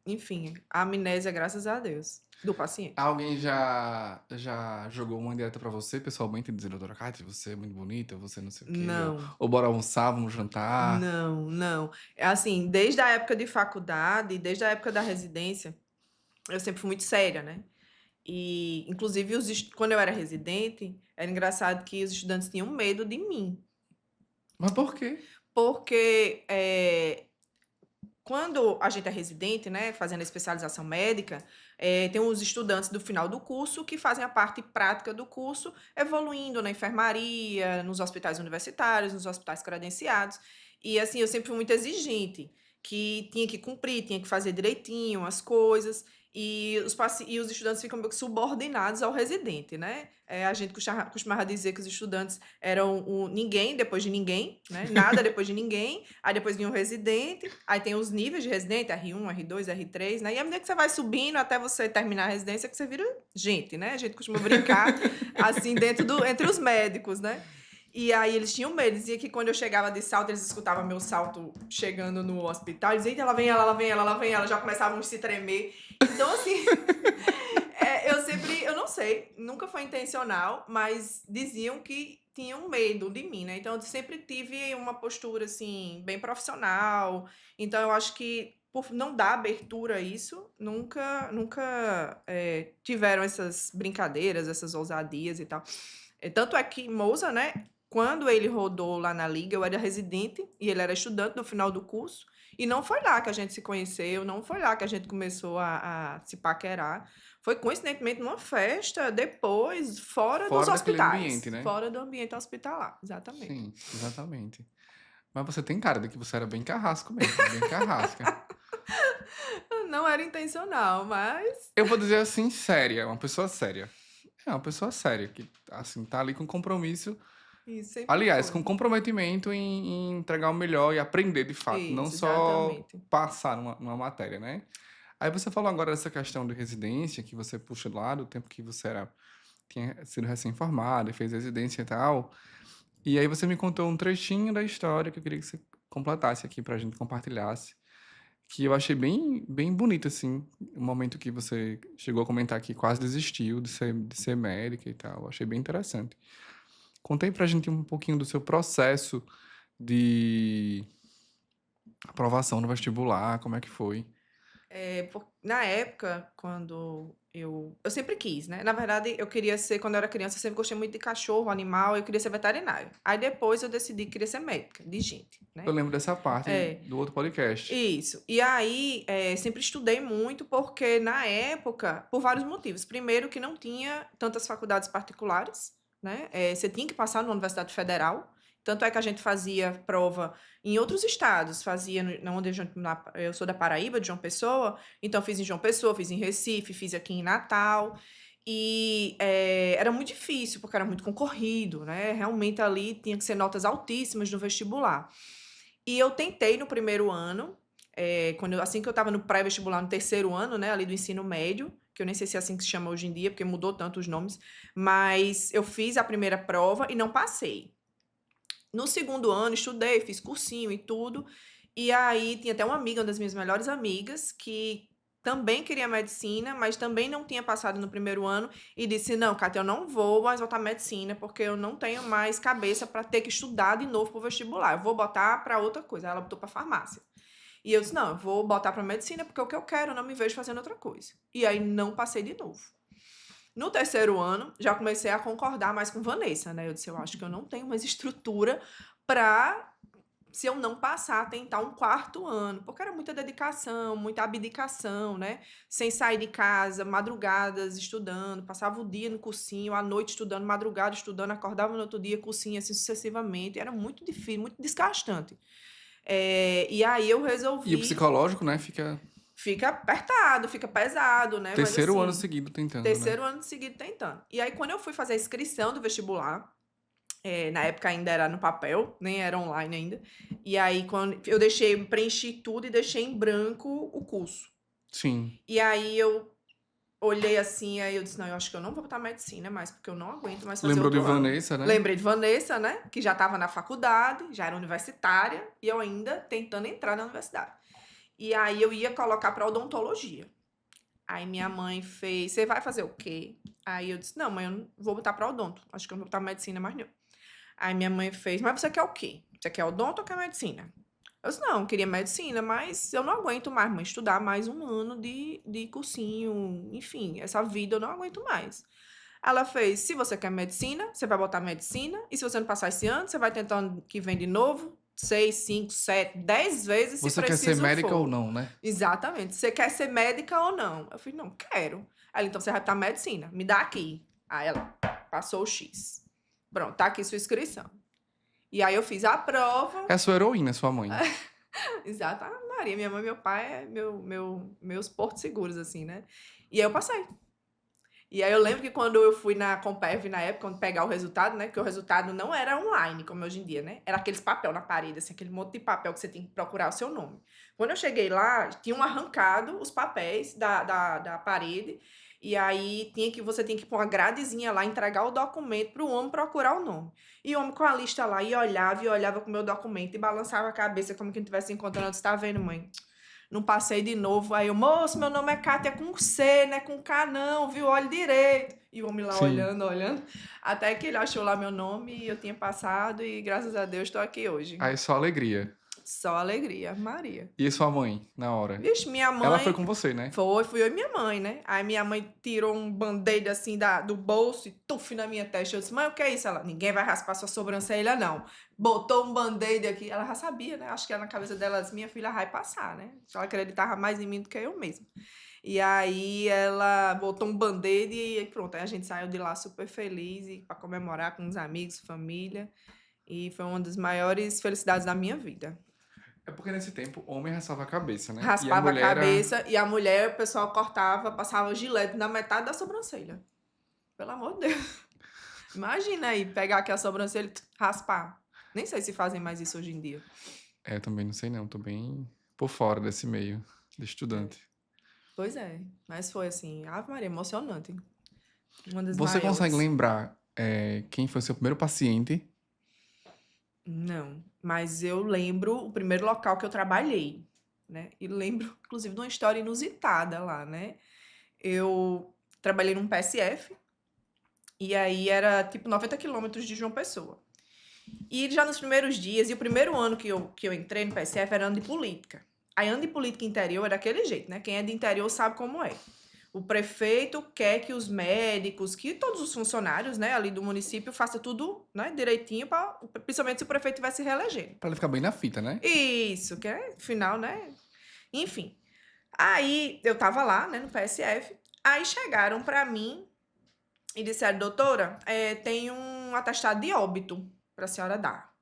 Enfim, a amnésia, graças a Deus, do paciente. Alguém já jogou uma direta pra você, pessoalmente, dizendo, doutora Kátia, você é muito bonita, você não sei o quê. Não. Ou bora almoçar, vamos jantar. Não. Assim, desde a época de faculdade, desde a época da residência, eu sempre fui muito séria, né? E, inclusive, quando eu era residente, era engraçado que os estudantes tinham medo de mim. Mas por quê? Porque quando a gente é residente, né, fazendo a especialização médica, tem os estudantes do final do curso que fazem a parte prática do curso, evoluindo na enfermaria, nos hospitais universitários, nos hospitais credenciados. E assim, eu sempre fui muito exigente, que tinha que cumprir, tinha que fazer direitinho as coisas. E os estudantes ficam meio que subordinados ao residente, né? A gente costumava dizer que os estudantes eram o ninguém depois de ninguém, né? Nada depois de ninguém. Aí depois vinha o residente, aí tem os níveis de residente, R1, R2, R3, né? E à medida que você vai subindo até você terminar a residência, que você vira gente, né? A gente costuma brincar assim entre os médicos, né? E aí eles tinham medo, dizia que quando eu chegava de salto, eles escutavam meu salto chegando no hospital, eles diziam, eita, ela vem ela, ela vem ela, ela vem ela, já começavam a se tremer. Então, assim, eu não sei, nunca foi intencional, mas diziam que tinham medo de mim, né? Então, eu sempre tive uma postura, assim, bem profissional. Então, eu acho que por não dar abertura a isso, nunca tiveram essas brincadeiras, essas ousadias e tal. Tanto é que Moza, né? Quando ele rodou lá na liga, eu era residente e ele era estudante no final do curso. E não foi lá que a gente se conheceu, não foi lá que a gente começou a se paquerar. Foi coincidentemente numa festa, depois, fora dos Fora daquele hospitais. ambiente, né? Fora do ambiente hospitalar, exatamente. Sim, exatamente. Mas você tem cara de que você era bem carrasco mesmo, bem carrasca. Não era intencional, mas. Eu vou dizer assim, séria, uma pessoa séria. É uma pessoa séria, que, assim, tá ali com compromisso. Isso sempre Aliás, foi. com comprometimento em entregar o melhor e aprender de fato, não Isso, só exatamente. passar numa matéria, né? Aí você falou agora dessa questão de residência, que você puxa lá do tempo que você tinha sido recém-formado e fez residência e tal. E aí você me contou um trechinho da história que eu queria que você completasse aqui pra gente compartilhasse, que eu achei bem, bem bonito, assim, o momento que você chegou a comentar que quase desistiu de ser médica e tal. Eu achei bem interessante. Conta aí pra gente um pouquinho do seu processo de aprovação no vestibular, como é que foi? Na época, quando eu sempre quis, né? Na verdade, eu queria ser, quando eu era criança, eu sempre gostei muito de cachorro, animal, eu queria ser veterinária. Aí depois eu decidi que queria ser médica, de gente, Eu né? lembro dessa parte É, do outro podcast. isso. E aí, sempre estudei muito, porque na época, por vários motivos. Primeiro, que não tinha tantas faculdades particulares, né? Você tinha que passar numa universidade federal. Tanto é que a gente fazia prova em outros estados. Fazia, onde eu sou da Paraíba, de João Pessoa. Então, fiz em João Pessoa, fiz em Recife, fiz aqui em Natal. E era muito difícil, porque era muito concorrido, né? Realmente ali tinha que ser notas altíssimas no vestibular. E eu tentei no primeiro ano, assim que eu estava no pré-vestibular, no terceiro ano, né, ali do ensino médio, que eu nem sei se é assim que se chama hoje em dia, porque mudou tanto os nomes, mas eu fiz a primeira prova e não passei. No segundo ano, estudei, fiz cursinho e tudo, e aí tinha até uma amiga, uma das minhas melhores amigas, que também queria medicina, mas também não tinha passado no primeiro ano, e disse: Não, Cátia, eu não vou mais voltar medicina, porque eu não tenho mais cabeça para ter que estudar de novo para o vestibular. Eu vou botar para outra coisa. Aí ela botou para farmácia. E eu disse: Não, eu vou botar para medicina, porque é o que eu quero, eu não me vejo fazendo outra coisa. E aí não passei de novo. No terceiro ano, já comecei a concordar mais com Vanessa, né? Eu disse: Eu acho que eu não tenho mais estrutura para, se eu não passar, tentar um quarto ano, porque era muita dedicação, muita abdicação, né? Sem sair de casa, madrugadas estudando, passava o dia no cursinho, à noite estudando, madrugada estudando, acordava no outro dia, cursinho, assim sucessivamente. Era muito difícil, muito desgastante. E aí eu E o resolvi. psicológico, né, Fica apertado, fica pesado, né? Mas terceiro ano assim, seguido tentando, né? terceiro ano seguido tentando. E aí, quando eu fui fazer a inscrição do vestibular, na época ainda era no papel, nem era online ainda. E aí, quando eu preenchi tudo e deixei em branco o curso. Sim. E aí eu olhei assim, aí eu disse: Não, eu acho que eu não vou botar medicina mais, porque eu não aguento mais fazer Lembrou de outro ano. Vanessa, né? Lembrei de Vanessa, né? Que já estava na faculdade, já era universitária, e eu ainda tentando entrar na universidade. E aí eu ia colocar para odontologia. Aí minha mãe fez: Você vai fazer o quê? Aí eu disse: Não, mãe, eu não vou botar para odonto. Acho que eu não vou botar medicina mais não. Aí minha mãe fez: Mas você quer o quê? Você quer odonto ou quer medicina? Eu disse: Não, eu queria medicina, mas eu não aguento mais, mãe, estudar mais um ano de cursinho. Enfim, essa vida eu não aguento mais. Ela fez: Se você quer medicina, você vai botar medicina. E se você não passar esse ano, você vai tentando que vem de novo. 6, 5, 7, 10 vezes, se Você quer ser preciso médica ou for. não, né? Exatamente. Você quer ser médica ou não? Eu falei: Não, quero. Ela: Então você vai botar medicina. Me dá aqui. Aí ela passou o X. Pronto, tá aqui sua inscrição. E aí eu fiz a prova. É a sua heroína, sua mãe. Exatamente. Maria, minha mãe e meu pai é meus portos seguros, assim, né? E aí eu passei. E aí eu lembro que quando eu fui na Comperv na época, quando pegar o resultado, né? Porque o resultado não era online, como hoje em dia, né? Era aqueles papel na parede, assim, aquele monte de papel que você tem que procurar o seu nome. Quando eu cheguei lá, tinham arrancado os papéis da parede, e aí você tinha que pôr uma gradezinha lá, entregar o documento para o homem procurar o nome. E o homem com a lista lá, e olhava com o meu documento, e balançava a cabeça como que não estivesse encontrando. Eu disse, tá vendo, mãe? Não passei de novo. Aí eu, moço, meu nome é Kátia com C, não é com K não, viu? Olhe direito. E o homem lá Sim. olhando. Até que ele achou lá meu nome e eu tinha passado e graças a Deus estou aqui hoje. Aí só alegria. Só alegria, Maria. E sua mãe, na hora? Vixe, minha mãe... Ela foi com você, né? Fui eu e minha mãe, né? Aí minha mãe tirou um band-aid assim do bolso e tuf na minha testa. Eu disse, mãe, o que é isso? Ela, ninguém vai raspar sua sobrancelha, não. Botou um band-aid aqui. Ela já sabia, né? Acho que era na cabeça dela, minha filha vai passar, né? Ela acreditava mais em mim do que eu mesma. E aí ela botou um band-aid e pronto. Aí a gente saiu de lá super feliz para comemorar com os amigos, família. E foi uma das maiores felicidades da minha vida. É porque nesse tempo o homem raspava a cabeça, né? Raspava a mulher era- cabeça e a mulher, o pessoal cortava, passava gilete na metade da sobrancelha. Pelo amor de Deus. Imagina aí, pegar aqui a sobrancelha e raspar. Nem sei se fazem mais isso hoje em dia. É, também não sei não, tô bem por fora desse meio de estudante. Pois é, mas foi assim, Ave Maria, emocionante. Uma das Você maiores. consegue lembrar quem foi seu primeiro paciente? Não, mas eu lembro o primeiro local que eu trabalhei, né? E lembro, inclusive, de uma história inusitada lá, né? Eu trabalhei num PSF, e aí era tipo 90 quilômetros de João Pessoa. E já nos primeiros dias, e o primeiro ano que eu entrei no PSF era ano de política. Aí ano de política interior é daquele jeito, né? Quem é de interior sabe como é. O prefeito quer que os médicos, que todos os funcionários, né, ali do município faça tudo, né, direitinho, principalmente se o prefeito estiver se reelegendo. Pra ele ficar bem na fita, né? Isso, que é final, né? Enfim. Aí eu tava lá, né, no PSF. Aí chegaram pra mim e disseram, doutora, tem um atestado de óbito pra senhora dar.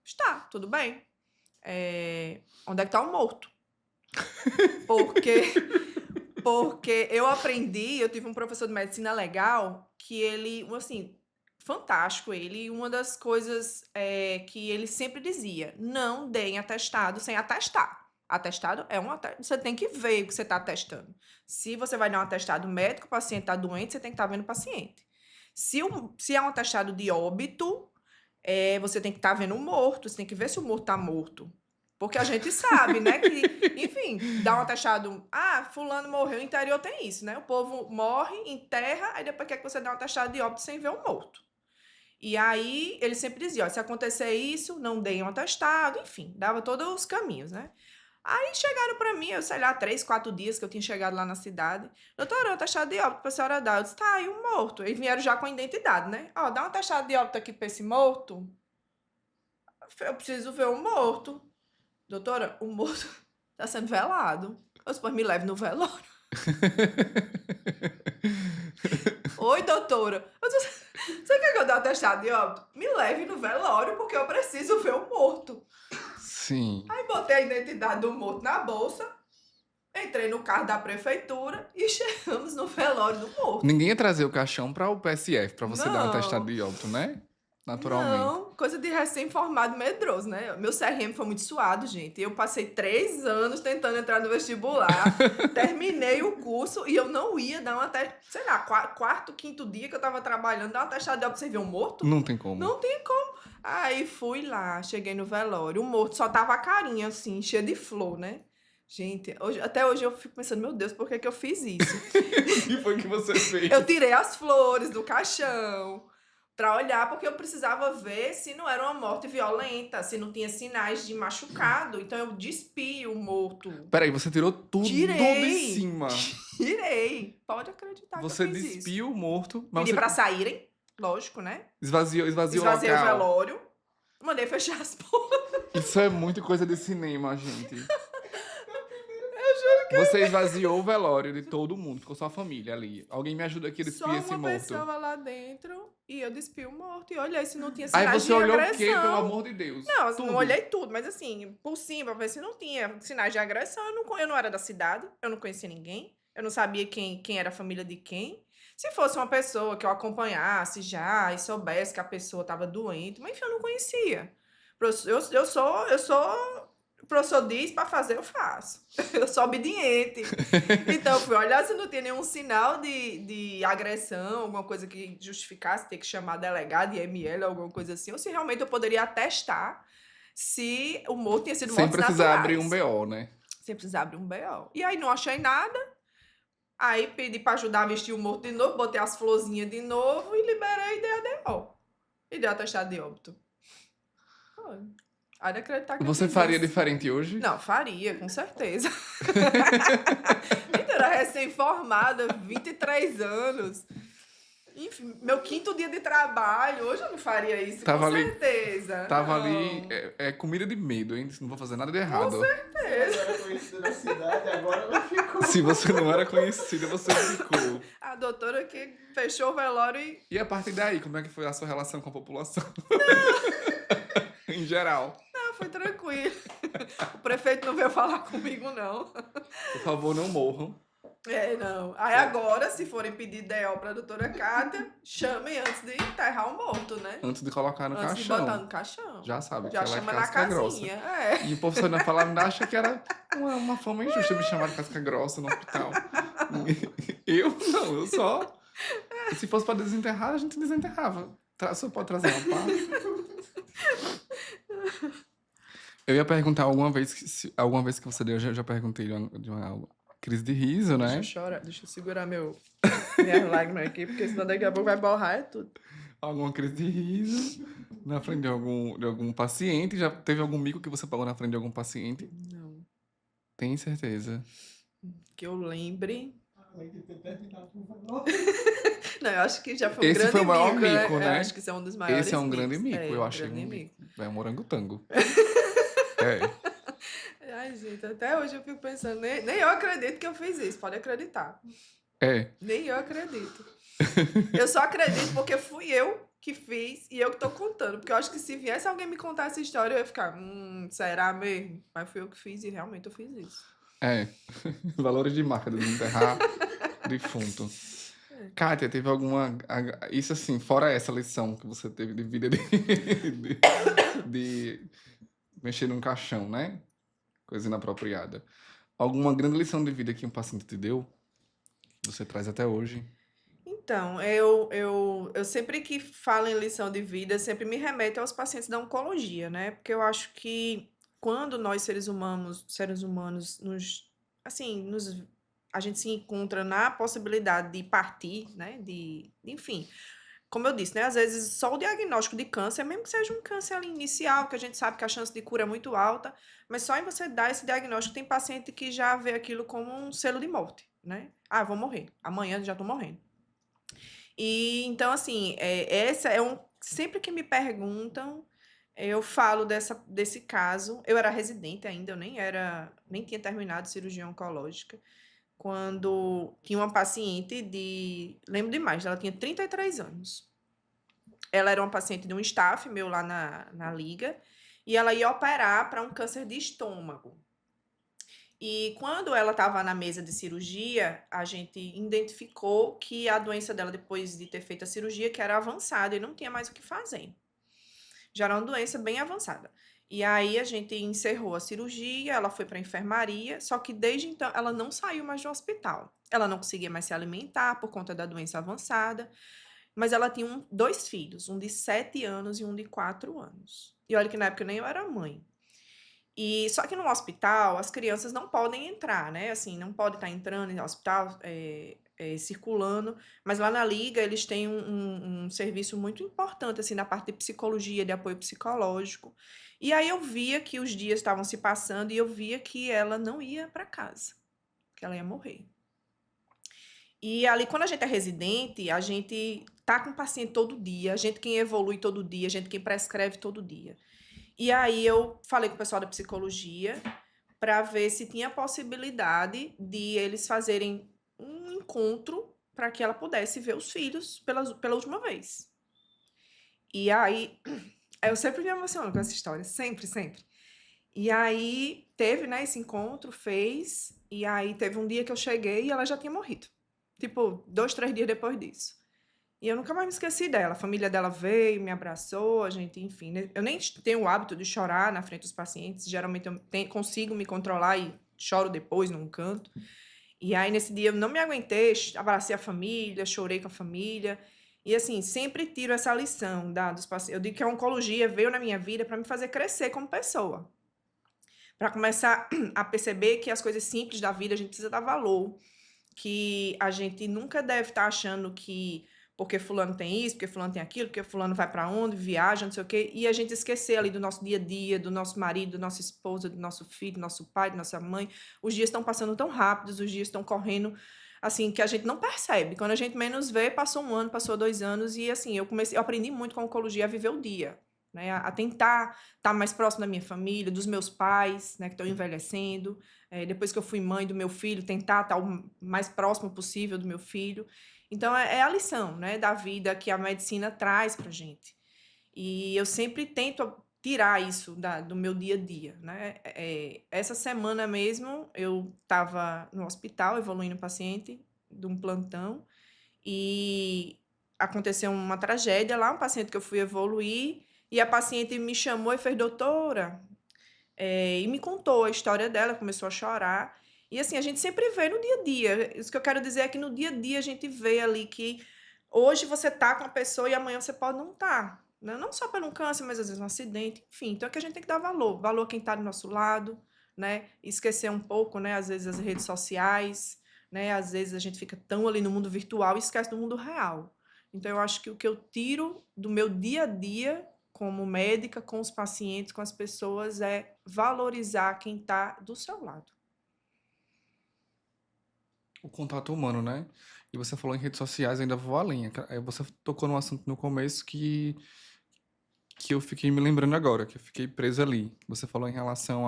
Está, tudo bem. Onde é que tá o morto? Porque eu aprendi, eu tive um professor de medicina legal que ele, assim, fantástico ele, e uma das coisas que ele sempre dizia, não deem atestado sem atestar. Atestado é você tem que ver o que você está atestando. Se você vai dar um atestado médico, o paciente está doente, você tem que estar vendo o paciente. Se é um atestado de óbito, você tem que estar vendo o morto, você tem que ver se o morto está morto. Porque a gente sabe, né, que, enfim, dá um atestado, fulano morreu, no interior tem isso, né? O povo morre, enterra, aí depois quer que você dê um atestado de óbito sem ver o morto. E aí, ele sempre dizia, ó, se acontecer isso, não deem um atestado, enfim, dava todos os caminhos, né? Aí chegaram pra mim, eu sei lá, 3, 4 dias que eu tinha chegado lá na cidade. Doutora, um atestado de óbito pra senhora dar. Eu disse, tá, e o morto? Eles vieram já com a identidade, né? Ó, dá um atestado de óbito aqui pra esse morto. Eu preciso ver o morto. Doutora, o morto tá sendo velado. Eu disse, pois me leve no velório. Oi, doutora. Eu disse, você quer que eu dê um atestado de óbito? Me leve no velório, porque eu preciso ver o morto. Sim. Aí botei a identidade do morto na bolsa, entrei no carro da prefeitura e chegamos no velório do morto. Ninguém ia trazer o caixão para o PSF, para você dar um Não. atestado de óbito, né? Naturalmente. Não, coisa de recém-formado medroso, né? Meu CRM foi muito suado, gente. Eu passei 3 anos tentando entrar no vestibular, terminei o curso e eu não ia dar sei lá, quarto, quinto dia que eu tava trabalhando, dar um atestado de óbito sem ver um morto? Não tem como. Não tem como. Aí fui lá, cheguei no velório, o morto só tava a carinha assim, cheia de flor, né? Gente, até hoje eu fico pensando, meu Deus, por que eu fiz isso? O que foi que você fez? Eu tirei as flores do caixão pra olhar, porque eu precisava ver se não era uma morte violenta, se não tinha sinais de machucado. Então eu despi o morto. Peraí, você tirou tudo Tirei. de cima. Tirei. Pode acreditar Você que eu fiz isso. despiu o morto, mas Pedi você pra saírem, lógico, né? esvaziou o Esvaziei o local. velório, mandei fechar as portas. Isso é muito coisa de cinema, gente. Você esvaziou o velório de todo mundo, ficou só a família ali. Alguém me ajuda aqui a Só despir esse uma morto. pessoa lá dentro E eu despi o morto e olhei se não tinha Aí sinais você de olhou o agressão. quê, pelo amor de Deus? Não, Tudo. não olhei tudo, mas assim, por cima, pra ver se não tinha sinais de agressão. Eu não era da cidade, eu não conhecia ninguém, eu não sabia quem era a família de quem. Se fosse uma pessoa que eu acompanhasse já e soubesse que a pessoa estava doente, mas enfim, eu não conhecia. Eu sou. O professor diz para fazer, eu faço. Eu sou obediente. Então, eu fui olhar se não tinha nenhum sinal de agressão, alguma coisa que justificasse ter que chamar delegado, IML, alguma coisa assim, ou se realmente eu poderia atestar se o morto tinha sido Sem mortos precisar abrir naturais. um BO, né? Sem precisar abrir um BO. E aí não achei nada, aí pedi para ajudar a vestir o morto de novo, botei as florzinhas de novo e liberei e dei a DO. E dei atestado de óbito. Foi. Há de acreditar que eu Você fiz faria isso. diferente hoje? Não, faria, com certeza. Ainda era recém-formada, 23 anos. Enfim, meu 5º dia de trabalho. Hoje eu não faria isso, Tava com ali- certeza. Tava não. ali, comida de medo, hein? Não vou fazer nada de Com errado. certeza. Ela era conhecida na cidade, agora ela ficou. Se você não era conhecida, você ficou. A doutora que fechou o velório e... E a partir daí, como é que foi a sua relação com a população? Em geral. Ah, foi tranquilo. O prefeito não veio falar comigo, não. Por favor, não morram. Não. Aí agora, se forem pedir DO pra doutora Cátia, chamem antes de enterrar o morto, né? Antes de colocar no Antes de caixão. botar no caixão. Já sabe Já que ela é chama na casca grossa. casinha. E o povo só não falar, ainda acha que era uma forma injusta me chamar de casca grossa no hospital. Eu não, eu só. Se fosse pra desenterrar, a gente desenterrava. Só pode trazer uma pá. Eu ia perguntar alguma vez que você deu, eu já perguntei de uma crise de riso, né? Deixa eu chorar, deixa eu segurar minhas lágrimas aqui, porque senão daqui a pouco vai borrar tudo. Alguma crise de riso na frente de algum paciente. Já teve algum mico que você pagou na frente de algum paciente? Não. Tem certeza. Que eu lembre. Além de ter terminado com o velório. Não, eu acho que já foi um Esse grande foi o maior mico, né? mico, Eu né? acho que isso é um dos maiores Esse é um grande micos. mico, eu achei. Grande mico. É um orangotango. É. Ai, gente, até hoje eu fico pensando, nem eu acredito que eu fiz isso, pode acreditar. É. Nem eu acredito. Eu só acredito porque fui eu que fiz e eu que tô contando. Porque eu acho que se viesse alguém me contar essa história, eu ia ficar, será mesmo? Mas fui eu que fiz e realmente eu fiz isso. É. Valores de marca, desenterrar defunto. Kátia, teve alguma. Isso assim, fora essa lição que você teve de vida de mexer num caixão, né? Coisa inapropriada. Alguma grande lição de vida que um paciente te deu? Que você traz até hoje? Então, eu sempre que falo em lição de vida, sempre me remeto aos pacientes da oncologia, né? Porque eu acho que quando nós, seres humanos, a gente se encontra na possibilidade de partir, né? Enfim, como eu disse, né? Às vezes só o diagnóstico de câncer, mesmo que seja um câncer ali inicial, que a gente sabe que a chance de cura é muito alta, mas só em você dar esse diagnóstico, tem paciente que já vê aquilo como um selo de morte, né? Ah, vou morrer. Amanhã já tô morrendo. E então, assim, essa é sempre que me perguntam, eu falo desse caso. Eu era residente ainda, eu nem tinha terminado cirurgia oncológica, quando tinha uma paciente lembro demais, ela tinha 33 anos. Ela era uma paciente de um staff meu lá na liga, e ela ia operar para um câncer de estômago. E quando ela estava na mesa de cirurgia, a gente identificou que a doença dela, depois de ter feito a cirurgia, que era avançada e não tinha mais o que fazer. Já era uma doença bem avançada. E aí a gente encerrou a cirurgia, ela foi para a enfermaria, só que desde então ela não saiu mais do hospital. Ela não conseguia mais se alimentar por conta da doença avançada, mas ela tinha 2 filhos, um de 7 anos e um de 4 anos. E olha que na época nem eu era mãe. E só que no hospital as crianças não podem entrar, né? Assim, não pode estar entrando no hospital, circulando. Mas lá na liga eles têm um serviço muito importante assim na parte de psicologia, de apoio psicológico. E aí eu via que os dias estavam se passando e eu via que ela não ia para casa, que ela ia morrer. E ali, quando a gente é residente, a gente tá com o paciente todo dia, a gente quem evolui todo dia, a gente quem prescreve todo dia. E aí eu falei com o pessoal da psicologia para ver se tinha possibilidade de eles fazerem um encontro para que ela pudesse ver os filhos pela última vez. E aí, eu sempre me emociono com essa história, sempre, sempre. E aí teve, né, esse encontro, fez, e aí teve um dia que eu cheguei e ela já tinha morrido. Tipo, 2, 3 dias depois disso. E eu nunca mais me esqueci dela. A família dela veio, me abraçou, a gente, enfim, né? Eu nem tenho o hábito de chorar na frente dos pacientes. Geralmente eu consigo me controlar e choro depois num canto. E aí nesse dia eu não me aguentei, abracei a família, chorei com a família. E assim, sempre tiro essa lição dos pacientes. Eu digo que a oncologia veio na minha vida para me fazer crescer como pessoa. Para começar a perceber que as coisas simples da vida a gente precisa dar valor, que a gente nunca deve estar achando que porque fulano tem isso, porque fulano tem aquilo, porque fulano vai para onde, viaja, não sei o quê, e a gente esquecer ali do nosso dia a dia, do nosso marido, da nossa esposa, do nosso filho, do nosso pai, da nossa mãe. Os dias estão passando tão rápidos, os dias estão correndo assim que a gente não percebe. Quando a gente menos vê, passou 1 ano, passou 2 anos e assim, eu aprendi muito com a oncologia a viver o dia, né? A tentar estar mais próximo da minha família, dos meus pais, né, que estão envelhecendo. Depois que eu fui mãe do meu filho, tentar estar o mais próximo possível do meu filho. Então, é a lição, né, da vida que a medicina traz para gente. E eu sempre tento tirar isso do meu dia a dia, né? Essa semana mesmo, eu estava no hospital, evoluindo o paciente de um plantão, e aconteceu uma tragédia lá, um paciente que eu fui evoluir, e a paciente me chamou e fez, doutora, e me contou a história dela, começou a chorar. E assim, a gente sempre vê no dia a dia. Isso que eu quero dizer é que no dia a dia a gente vê ali que hoje você tá com a pessoa e amanhã você pode não estar. Né? Não só pelo câncer, mas às vezes um acidente. Enfim, então é que a gente tem que dar valor. Valor a quem está do nosso lado, né? Esquecer um pouco, né? Às vezes as redes sociais, né? Às vezes a gente fica tão ali no mundo virtual e esquece do mundo real. Então eu acho que o que eu tiro do meu dia a dia como médica, com os pacientes, com as pessoas, é valorizar quem está do seu lado. O contato humano, né? E você falou em redes sociais, ainda vou além. Você tocou num assunto no começo que eu fiquei me lembrando agora, que eu fiquei preso ali. Você falou em relação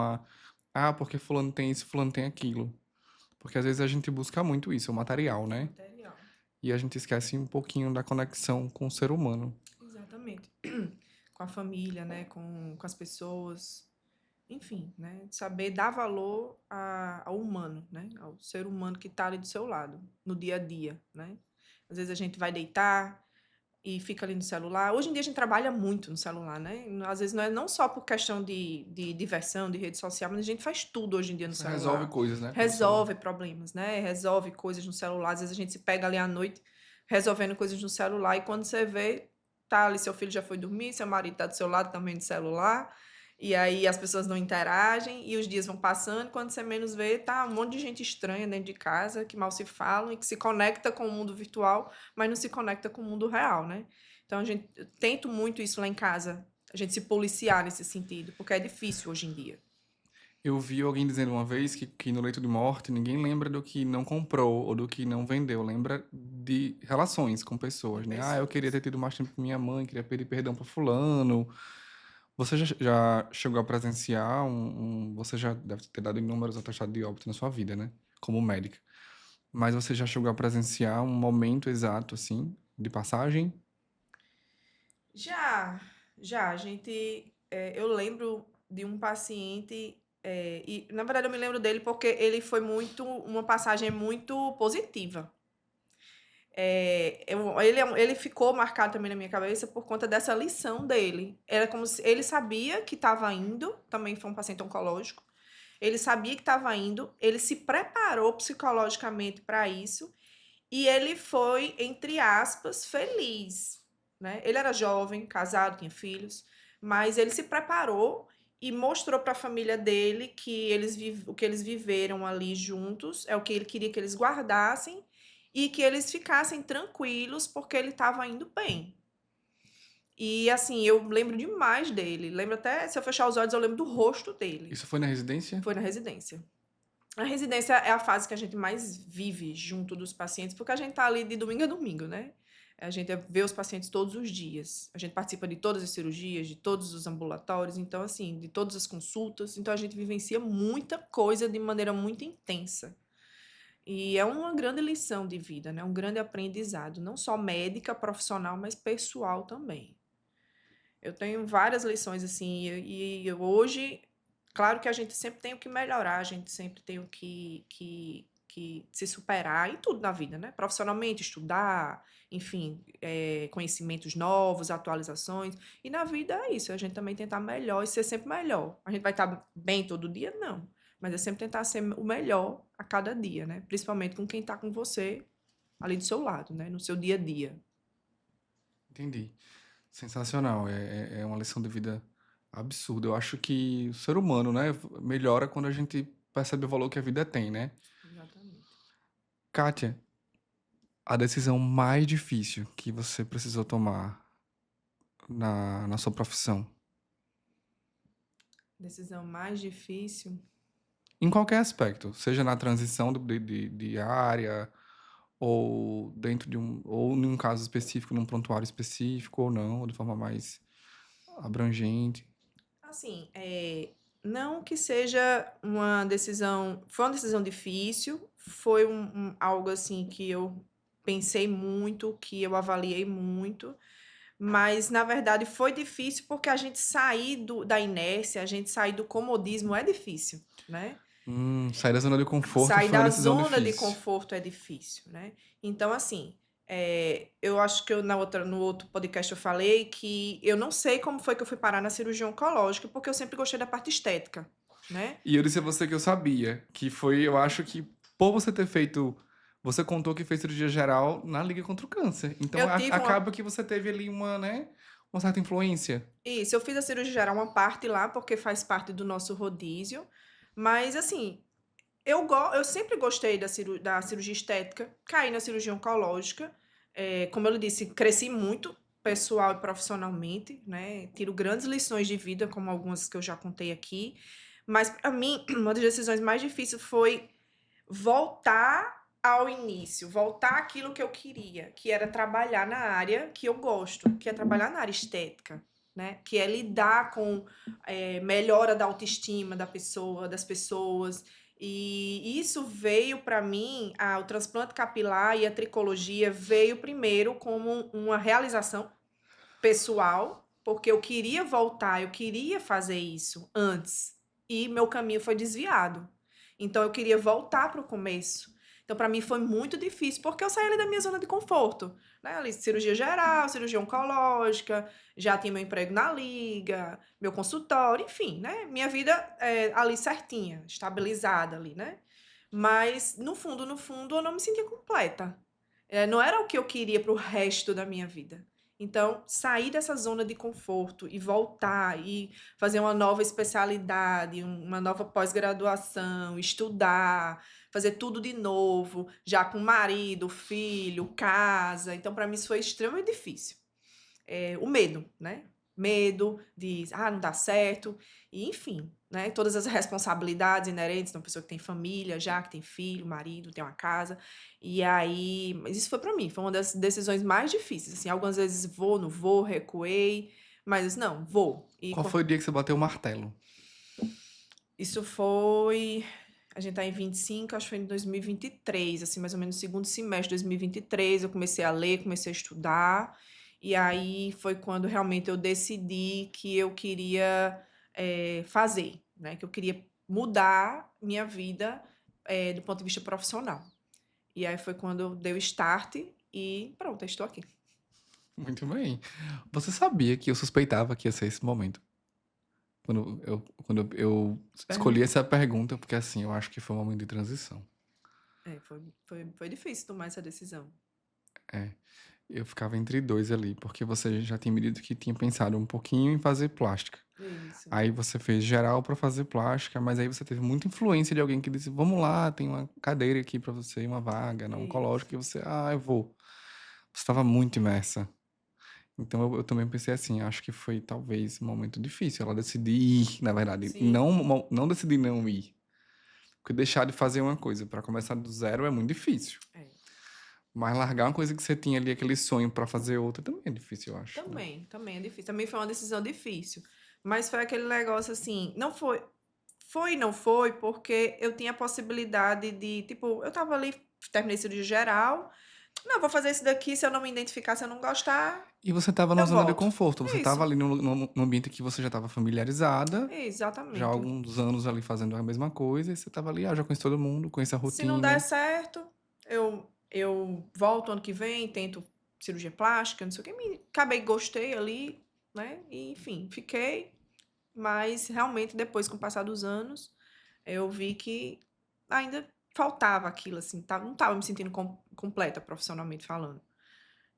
porque fulano tem isso, fulano tem aquilo. Porque às vezes a gente busca muito isso, o material, né? Material. E a gente esquece um pouquinho da conexão com o ser humano. Exatamente. Com a família, né? Com as pessoas. Enfim, né? Saber dar valor ao humano, né? Ao ser humano que está ali do seu lado, no dia a dia, né? Às vezes a gente vai deitar e fica ali no celular. Hoje em dia a gente trabalha muito no celular, né? Às vezes não é não só por questão de diversão, de rede social, mas a gente faz tudo hoje em dia no Você resolve celular. coisas, né? Pelo celular. Resolve problemas, né? Resolve coisas no celular. Às vezes a gente se pega ali à noite resolvendo coisas no celular e quando você vê, tá ali, seu filho já foi dormir, seu marido tá do seu lado também no celular. E aí as pessoas não interagem e os dias vão passando, e quando você menos vê, tá um monte de gente estranha dentro de casa, que mal se falam e que se conecta com o mundo virtual, mas não se conecta com o mundo real, né? Então eu tento muito isso lá em casa, a gente se policiar nesse sentido, porque é difícil hoje em dia. Eu vi alguém dizendo uma vez que no leito de morte ninguém lembra do que não comprou ou do que não vendeu, lembra de relações com pessoas, né? Ah, eu queria Pessoas. ter tido mais tempo com minha mãe, queria pedir perdão para fulano. Você já chegou a presenciar você já deve ter dado inúmeros atestados de óbito na sua vida, né? Como médica. Mas você já chegou a presenciar um momento exato, assim, de passagem? Já, já, a gente, eu lembro de um paciente, e na verdade eu me lembro dele porque ele foi uma passagem muito positiva. Ele ficou marcado também na minha cabeça por conta dessa lição dele. Era como se ele sabia que estava indo, também foi um paciente oncológico. Ele sabia que estava indo, ele se preparou psicologicamente para isso e ele foi, entre aspas, feliz, né? Ele era jovem, casado, tinha filhos, mas ele se preparou e mostrou para a família dele que o que eles viveram ali juntos é o que ele queria que eles guardassem e que eles ficassem tranquilos porque ele estava indo bem. E assim, eu lembro demais dele. Lembro até, se eu fechar os olhos, eu lembro do rosto dele. Isso foi na residência? Foi na residência. A residência é a fase que a gente mais vive junto dos pacientes, porque a gente tá ali de domingo a domingo, né? A gente vê os pacientes todos os dias. A gente participa de todas as cirurgias, de todos os ambulatórios, então, assim, de todas as consultas. Então, a gente vivencia muita coisa de maneira muito intensa. E é uma grande lição de vida, né? Um grande aprendizado, não só médica, profissional, mas pessoal também. Eu tenho várias lições, assim, e hoje, claro que a gente sempre tem o que melhorar, a gente sempre tem o que se superar em tudo na vida, né? Profissionalmente, estudar, enfim, conhecimentos novos, atualizações. E na vida é isso, a gente também tentar melhor e ser sempre melhor. A gente vai estar bem todo dia? Não. Mas é sempre tentar ser o melhor a cada dia, né? Principalmente com quem está com você ali do seu lado, né? No seu dia a dia. Entendi. Sensacional. É uma lição de vida absurda. Eu acho que o ser humano, né, melhora quando a gente percebe o valor que a vida tem, né? Exatamente. Kátia, a decisão mais difícil que você precisou tomar na sua profissão, Decisão mais difícil. em qualquer aspecto, seja na transição de área, ou dentro de ou num caso específico, num prontuário específico, ou não, ou de forma mais abrangente. Assim, não que seja uma decisão. Foi uma decisão difícil, foi algo assim que eu pensei muito, que eu avaliei muito, mas na verdade foi difícil porque a gente sair da inércia, a gente sair do comodismo é difícil, né? Sair da zona de conforto Sair foi uma da decisão zona de difícil. conforto é difícil, né? Então, assim, eu acho que no outro podcast eu falei que eu não sei como foi que eu fui parar na cirurgia oncológica, porque eu sempre gostei da parte estética, né? E eu disse a você que eu sabia, que foi, eu acho que por você ter feito, você contou que fez cirurgia geral na Liga contra o Câncer. Então Eu tive uma. acaba que você teve ali uma, né, uma certa influência. Isso, eu fiz a cirurgia geral, uma parte lá, porque faz parte do nosso rodízio, mas, assim, eu sempre gostei da cirurgia estética, caí na cirurgia oncológica. Como eu lhe disse, cresci muito pessoal e profissionalmente, né? Tiro grandes lições de vida, como algumas que eu já contei aqui. Mas, para mim, uma das decisões mais difíceis foi voltar ao início, voltar àquilo que eu queria, que era trabalhar na área que eu gosto, que é trabalhar na área estética, né? Que é lidar com melhora da autoestima da pessoa, das pessoas. E isso veio para mim, o transplante capilar e a tricologia veio primeiro como uma realização pessoal, porque eu queria voltar, eu queria fazer isso antes e meu caminho foi desviado. Então eu queria voltar para o começo. Então para mim foi muito difícil, porque eu saí ali da minha zona de conforto, né? Ali, cirurgia geral, cirurgia oncológica, já tinha meu emprego na liga, meu consultório, enfim, né? Minha vida ali certinha, estabilizada ali, né? Mas no fundo, eu não me sentia completa. Não era o que eu queria para o resto da minha vida. Então, sair dessa zona de conforto e voltar e fazer uma nova especialidade, uma nova pós-graduação, estudar, fazer tudo de novo, já com marido, filho, casa. Então, para mim, isso foi extremamente difícil. O medo, né? Medo de, não dá certo, e enfim, né? Todas as responsabilidades inerentes de uma pessoa que tem família já, que tem filho, marido, tem uma casa. E aí, mas isso foi para mim, foi uma das decisões mais difíceis, assim, algumas vezes vou, não vou, recuei, mas não, vou. Qual foi o dia que você bateu o martelo? Isso foi, a gente tá em 25, acho que foi em 2023, assim, mais ou menos no segundo semestre de 2023, eu comecei a ler, comecei a estudar, e aí foi quando realmente eu decidi que eu queria fazer, né? Que eu queria mudar minha vida do ponto de vista profissional. E aí foi quando eu dei o start e pronto, eu estou aqui. Muito bem. Você sabia que eu suspeitava que ia ser esse momento? Quando eu escolhi essa pergunta, porque assim, eu acho que foi um momento de transição. Foi difícil tomar essa decisão. É. Eu ficava entre dois ali, porque você já tinha me dito que tinha pensado um pouquinho em fazer plástica. Isso. Aí você fez geral para fazer plástica, mas aí você teve muita influência de alguém que disse: Vamos lá, tem uma cadeira aqui para você, uma vaga na oncológica, e você, eu vou. Você estava muito imersa. Então eu também pensei assim: acho que foi talvez um momento difícil. Ela decidir ir, na verdade. Sim. Não decidir não ir. Porque deixar de fazer uma coisa para começar do zero é muito difícil. Mas largar uma coisa que você tinha ali, aquele sonho para fazer outra, também é difícil, eu acho. Também é difícil. Também foi uma decisão difícil. Mas foi aquele negócio assim, não foi. Foi e não foi, porque eu tinha a possibilidade de, tipo, eu tava ali, terminei cirurgia geral, Não, vou fazer isso daqui, se eu não me identificar, se eu não gostar, E você estava numa eu zona de volto. conforto, você estava Isso, ali num ambiente que você já estava familiarizada, já há exatamente. alguns anos ali fazendo a mesma coisa, e você estava ali, já conheço todo mundo, conheço a Se não der rotina. certo, eu volto ano que vem, tento cirurgia plástica, não sei o que, acabei, gostei ali, né? E, enfim, fiquei, mas realmente depois, com o passar dos anos, eu vi que ainda faltava aquilo, assim, não tava me sentindo completa profissionalmente falando.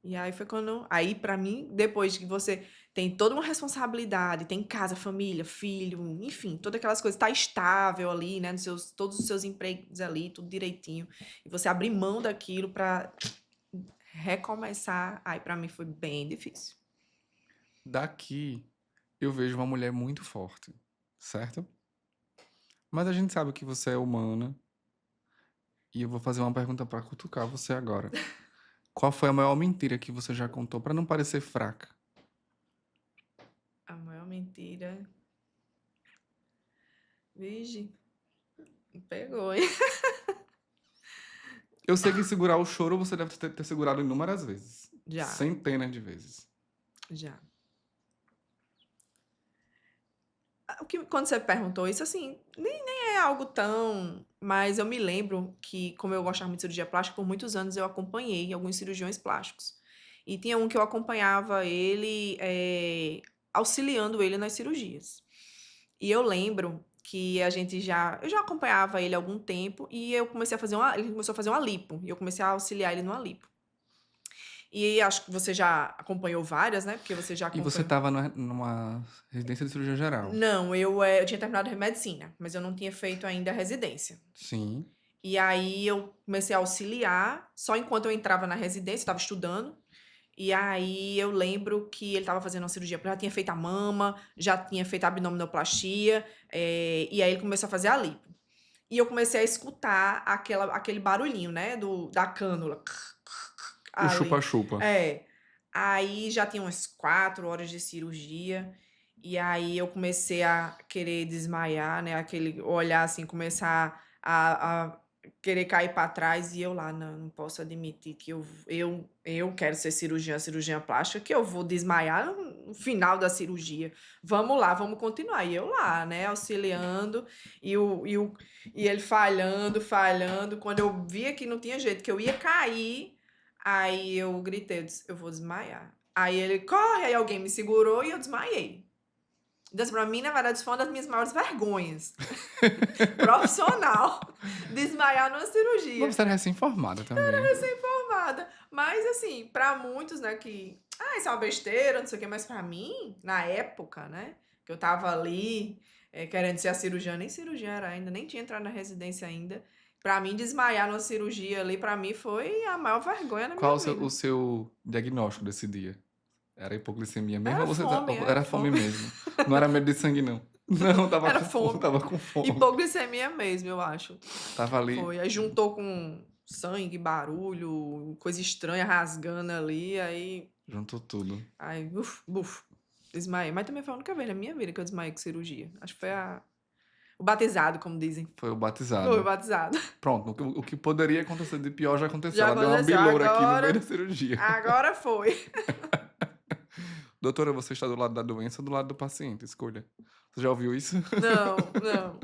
E aí foi quando. Aí, pra mim, depois que você tem toda uma responsabilidade, tem casa, família, filho, enfim, todas aquelas coisas, tá estável ali, né? Todos os seus empregos ali, tudo direitinho. E você abrir mão daquilo pra recomeçar, aí pra mim foi bem difícil. Daqui, eu vejo uma mulher muito forte, certo? Mas a gente sabe que você é humana, e eu vou fazer uma pergunta pra cutucar você agora. Qual foi a maior mentira que você já contou pra não parecer fraca? A maior mentira. Vigi, me pegou, hein? Eu sei que segurar o choro você deve ter segurado inúmeras vezes. Já, Centenas de vezes. já. Quando você perguntou isso, assim, nem é algo tão. Mas eu me lembro que, como eu gostava muito de cirurgia plástica, por muitos anos eu acompanhei alguns cirurgiões plásticos. E tinha um que eu acompanhava ele, auxiliando ele nas cirurgias. E eu lembro que eu já acompanhava ele há algum tempo e eu comecei a fazer ele começou a fazer uma lipo. E eu comecei a auxiliar ele numa lipo. E acho que você já acompanhou várias, né? Porque você já E você acompanhou. estava numa residência de cirurgia geral. Não, eu tinha terminado medicina, mas eu não tinha feito ainda a residência. Sim. E aí eu comecei a auxiliar, só enquanto eu entrava na residência, estava estudando. E aí eu lembro que ele estava fazendo uma cirurgia, já tinha feito a mama, já tinha feito a abdominoplastia, e aí ele começou a fazer a lipo. E eu comecei a escutar aquele barulhinho, né, da cânula. O Ali. chupa-chupa. É. Aí já tinha umas 4 horas de cirurgia. E aí eu comecei a querer desmaiar, né? Aquele olhar assim, começar a querer cair para trás. E eu lá, não posso admitir que eu quero ser cirurgiã plástica, que eu vou desmaiar no final da cirurgia. Vamos lá, vamos continuar. E eu lá, né? Auxiliando. E ele falhando, falhando. Quando eu via que não tinha jeito, que eu ia cair. Aí eu gritei, eu disse, eu vou desmaiar. Aí ele, corre! Aí alguém me segurou e eu desmaiei. Então, assim, pra mim, na verdade, isso foi uma das minhas maiores vergonhas. Profissional. Desmaiar numa cirurgia. Mas você era recém-formada também. Formada. Mas, assim, pra muitos, né, isso é uma besteira, não sei o quê. Mas pra mim, na época, né, que eu tava ali, querendo ser a cirurgiã, nem cirurgiã era ainda, nem tinha entrado na residência ainda. Pra mim, desmaiar numa cirurgia ali, pra mim, foi a maior vergonha da Qual minha vida. o seu diagnóstico desse dia? Era hipoglicemia mesmo Era ou você fome, era fome mesmo? Não era medo de sangue, não. Não, tava Era com fome, fome. tava com fome. Hipoglicemia mesmo, eu acho. Tava ali, Foi. Aí juntou com sangue, barulho, coisa estranha rasgando ali, juntou tudo. aí, buf, desmaiei. Mas também foi a única vez na minha vida que eu desmaiei com cirurgia. Acho que foi o batizado, como dizem. Foi o Foi o batizado. batizado. Pronto, o que poderia acontecer de pior já aconteceu. Já Ela deu uma aconteceu. biloura aqui no meio da cirurgia. Agora foi. Doutora, você está do lado da doença ou do lado do paciente? Escolha. Você já ouviu isso? Não.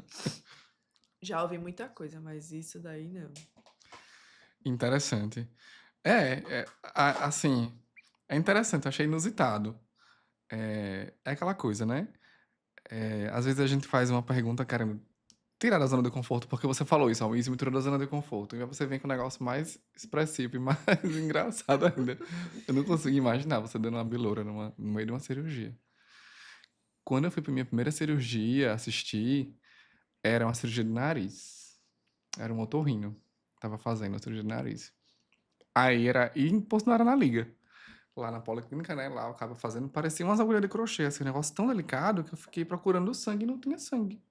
Já ouvi muita coisa, mas isso daí não. Interessante. Assim, é interessante, eu achei inusitado. É aquela coisa, né? Às vezes a gente faz uma pergunta querendo tirar da zona de conforto, porque você falou isso, ó, o Easy me tirou da zona de conforto. E aí você vem com um negócio mais expressivo e mais engraçado ainda. Eu não consigo imaginar você dando uma biloura no meio de uma cirurgia. Quando eu fui pra minha primeira cirurgia assistir, era uma cirurgia de nariz. Era um otorrino. Tava fazendo a cirurgia de nariz. Aí era. E imposto não era na liga. Lá na policlínica, né? Lá eu acaba fazendo. Parecia umas agulhas de crochê, assim, um negócio tão delicado que eu fiquei procurando sangue e não tinha sangue.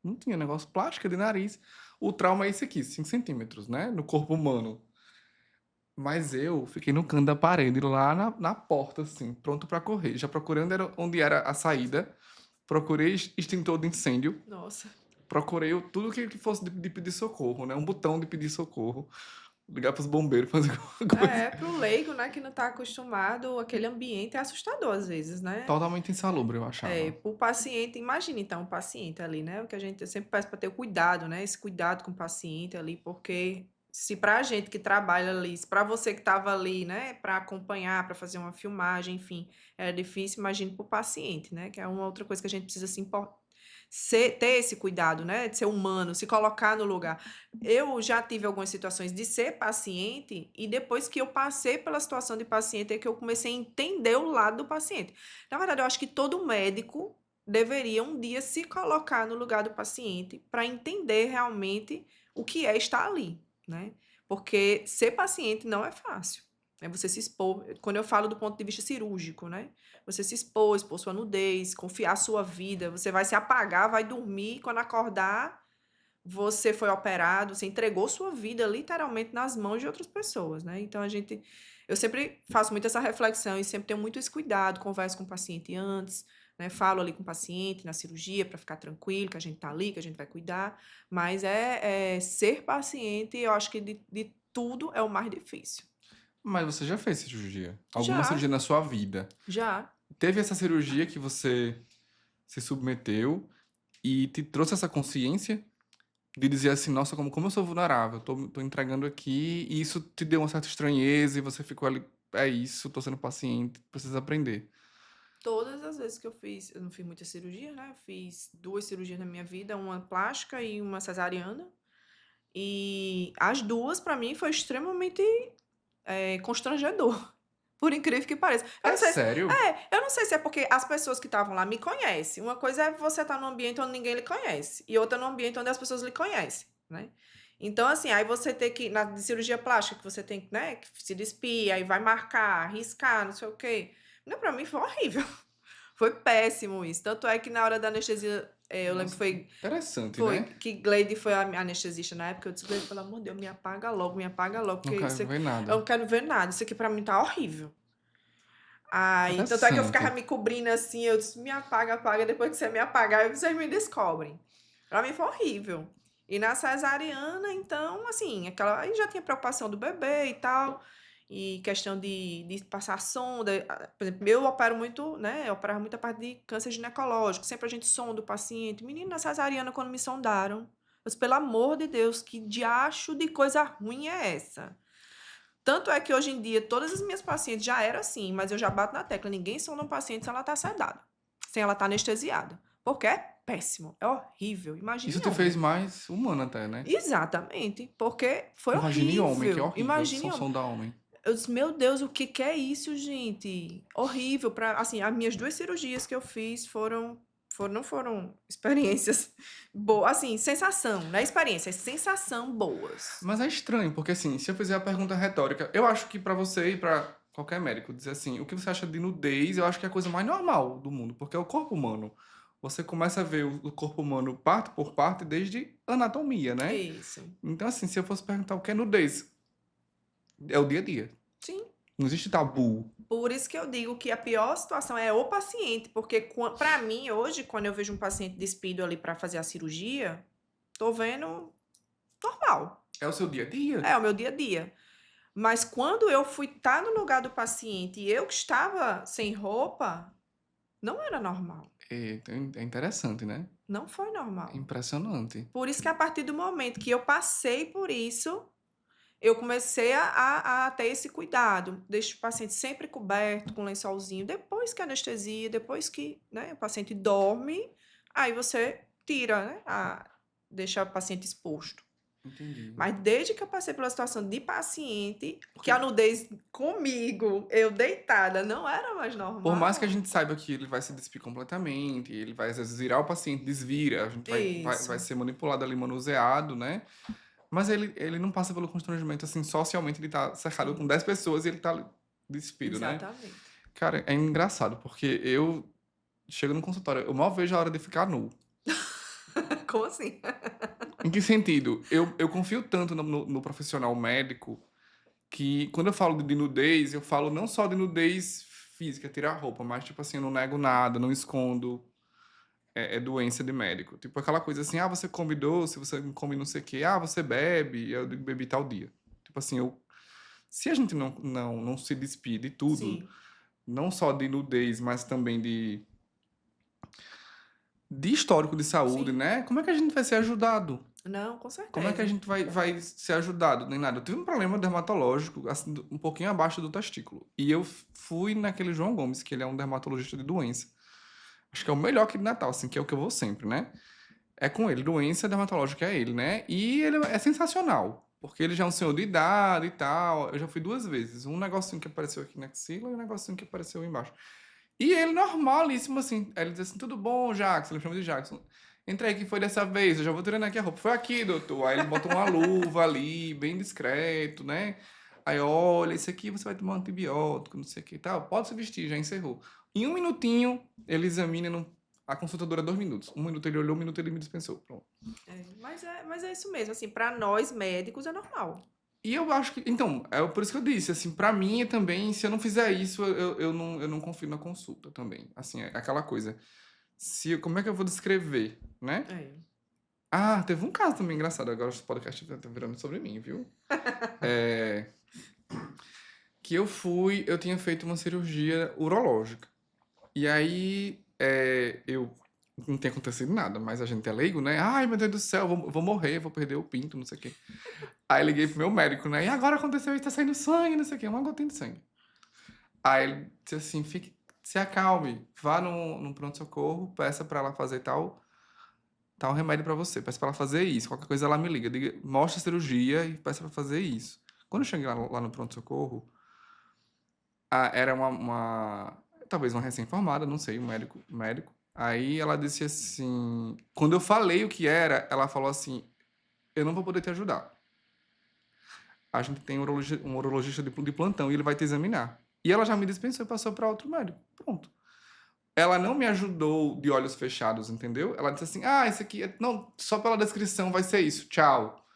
Não tinha negócio plástica de nariz. O trauma é esse aqui, 5 centímetros, né? No corpo humano. Mas eu fiquei no canto da parede, lá na porta, assim, pronto pra correr. Já procurando onde era a saída. Procurei extintor de incêndio. Nossa. Procurei tudo que fosse de pedir socorro, né? Um botão de pedir socorro. Ligar pros bombeiros fazer alguma coisa. É, pro leigo, né, que não tá acostumado, aquele ambiente é assustador às vezes, né? Totalmente insalubre, eu É, achava. o paciente, imagina então o paciente ali, né? O que a gente eu sempre peço para ter o cuidado, né? Esse cuidado com o paciente ali, porque se para a gente que trabalha ali, se para você que estava ali, né, para acompanhar, para fazer uma filmagem, enfim, é difícil, imagine para o paciente, né? Que é uma outra coisa que a gente precisa se ter esse cuidado, né? De ser humano, se colocar no lugar. Eu já tive algumas situações de ser paciente e depois que eu passei pela situação de paciente é que eu comecei a entender o lado do paciente. Na verdade, eu acho que todo médico deveria um dia se colocar no lugar do paciente para entender realmente o que é estar ali, né? Porque ser paciente não é fácil. É você se expor. Quando eu falo do ponto de vista cirúrgico, né? Você se expor sua nudez, confiar sua vida. Você vai se apagar, vai dormir. Quando acordar, você foi operado, você entregou sua vida literalmente nas mãos de outras pessoas, né? Então eu sempre faço muito essa reflexão e sempre tenho muito esse cuidado, converso com o paciente antes, né? Falo ali com o paciente na cirurgia para ficar tranquilo, que a gente tá ali, que a gente vai cuidar, mas ser paciente, eu acho que de tudo é o mais difícil. Mas você já fez cirurgia? Alguma Já, cirurgia na sua vida? já. Teve essa cirurgia que você se submeteu e te trouxe essa consciência de dizer assim, nossa, como eu sou vulnerável, tô entregando aqui, e isso te deu uma certa estranheza e você ficou ali, é isso, tô sendo paciente, preciso aprender. Todas as vezes que eu não fiz muita cirurgia, né? Eu fiz 2 cirurgias na minha vida, uma plástica e uma cesariana. E as 2 para mim foi extremamente, constrangedor, por incrível que pareça. É sério? Eu não sei se é porque as pessoas que estavam lá me conhecem. Uma coisa é você estar num ambiente onde ninguém lhe conhece, e outra num ambiente onde as pessoas lhe conhecem, né. Então, assim, aí você tem que na de cirurgia plástica que você tem que, né, que se despir, aí vai marcar, riscar, não sei o quê. Não, pra mim foi horrível. Foi péssimo isso. Tanto é que na hora da anestesia, eu lembro que Nossa, que interessante, foi né? que Gleide foi a anestesista na época, eu disse: "Gleide, pelo amor de Deus, me apaga logo, Não porque quero ver eu nada. não quero ver nada, isso aqui pra mim tá horrível". Aí, tanto é que eu ficava Interessante. me cobrindo assim, eu disse: "Me apaga, apaga, depois que você me apagar, vocês me descobrem". Pra mim foi horrível. E na cesariana, então, assim, aí já tinha preocupação do bebê e tal, e questão de passar sonda, por exemplo, eu opero muito, né, eu operava muita parte de câncer ginecológico, sempre a gente sonda o paciente. Menino, na cesariana, quando me sondaram, eu disse: "Pelo amor de Deus, que diacho de coisa ruim é essa?". Tanto é que hoje em dia todas as minhas pacientes já eram assim, mas eu já bato na tecla, ninguém sonda um paciente se ela tá sedada, sem ela estar anestesiada, porque é péssimo, é horrível, Isso imagine te fez homem. mais humano até, né? Exatamente, porque foi Imagine homem, que é horrível, horrível, imagine homem. som da homem. Eu disse: "Meu Deus, o que que é isso, gente?". Horrível para assim, as minhas 2 cirurgias que eu fiz não foram experiências boas, assim, sensação, não é experiência, é sensação boas. Mas é estranho, porque assim, se eu fizer a pergunta retórica, eu acho que pra você e pra qualquer médico dizer assim, o que você acha de nudez, eu acho que é a coisa mais normal do mundo, porque é o corpo humano. Você começa a ver o corpo humano parte por parte desde anatomia, né? Isso. Então, assim, se eu fosse perguntar o que é nudez, é o dia a dia. Sim. Não existe tabu. Por isso que eu digo que a pior situação é o paciente, porque para mim, hoje, quando eu vejo um paciente despido ali para fazer a cirurgia, tô vendo normal. É o seu dia a dia. É o meu dia a dia. Mas quando eu fui estar no lugar do paciente e eu que estava sem roupa, não era normal. É interessante, né? Não foi É normal. impressionante. Por isso que a partir do momento que eu passei por isso, eu comecei a ter esse cuidado, deixo o paciente sempre coberto com lençolzinho, depois que a anestesia, depois que, né, o paciente dorme, aí você tira, né, deixa o paciente exposto. Entendi. Mas desde que eu passei pela situação de paciente, que Porque a nudez comigo, eu deitada, não era mais por mais que a normal. gente saiba que ele vai se despir completamente, ele vai às vezes virar o paciente, desvira, a gente vai Isso, ser manipulado ali, manuseado, né? Mas ele não passa pelo constrangimento, assim, socialmente ele tá cercado com sim, 10 pessoas e ele tá despido, né? exatamente. Cara, é engraçado, porque eu chego no consultório, eu mal vejo a hora de ficar nu. Como assim? Em que sentido? Eu confio tanto no profissional médico que quando eu falo de nudez, eu falo não só de nudez física, tirar a roupa, mas tipo assim, eu não nego nada, não escondo doença de médico. Tipo aquela coisa assim, ah, você come doce, você come não sei o quê, ah, você bebe, eu digo, bebi tal dia. Tipo assim, se a gente não se despir de tudo, Sim. não só de nudez, mas também de histórico de saúde, Sim. né? Como é que a gente vai ser ajudado? Não, com Como é que a certeza. gente vai ser ajudado? Nem nada. Eu tive um problema dermatológico, assim, um pouquinho abaixo do testículo. E eu fui naquele João Gomes, que ele é um dermatologista de doença. Acho que é o melhor aqui de Natal, assim, que é o que eu vou sempre, né? É com ele, doença dermatológica é ele, né? E ele é sensacional, porque ele já é um senhor de idade e tal. Eu já fui 2 vezes. Um negocinho que apareceu aqui na axila e um negocinho que apareceu embaixo. E ele normalíssimo, assim. Aí ele diz assim, tudo bom, Jackson? Ele chama de Jackson. Entrei aqui, foi dessa vez, eu já vou tirando aqui a roupa. Foi aqui, doutor. Aí ele bota uma luva ali, bem discreto, né? Aí, olha, esse aqui você vai tomar um antibiótico, não sei o que e tal. Pode se vestir, já encerrou. Em 1 minutinho, ele examina, a consulta dura 2 minutos. 1 minuto ele olhou, 1 minuto ele me dispensou. Pronto. Mas é isso mesmo, assim, para nós médicos é normal. E eu acho que, então, é por isso que eu disse, assim, pra mim também, se eu não fizer isso, eu não confio na consulta também. Assim, é aquela coisa. Como é que eu vou descrever, né? É. Ah, teve um caso também engraçado, agora o podcast tá virando sobre mim, viu? É, que eu tinha feito uma cirurgia urológica. E aí, eu não tinha acontecido nada, mas a gente é leigo, né? Ai, meu Deus do céu, vou morrer, vou perder o pinto, não sei o quê. Aí liguei pro meu médico, né? E agora aconteceu isso, tá saindo sangue, não sei o quê, uma gotinha de sangue. Aí ele disse assim, se acalme, vá no pronto-socorro, peça pra ela fazer tal remédio pra você, peça pra ela fazer isso, qualquer coisa ela me liga, mostra a cirurgia e peça pra fazer isso. Quando eu cheguei lá no pronto-socorro, era talvez uma recém-formada, não sei, um médico. Aí ela disse assim, quando eu falei o que era, ela falou assim, eu não vou poder te ajudar. A gente tem um urologista de plantão e ele vai te examinar. E ela já me dispensou e passou para outro médico. Pronto. Ela não me ajudou de olhos fechados, entendeu? Ela disse assim, isso aqui, não, só pela descrição vai ser isso, tchau.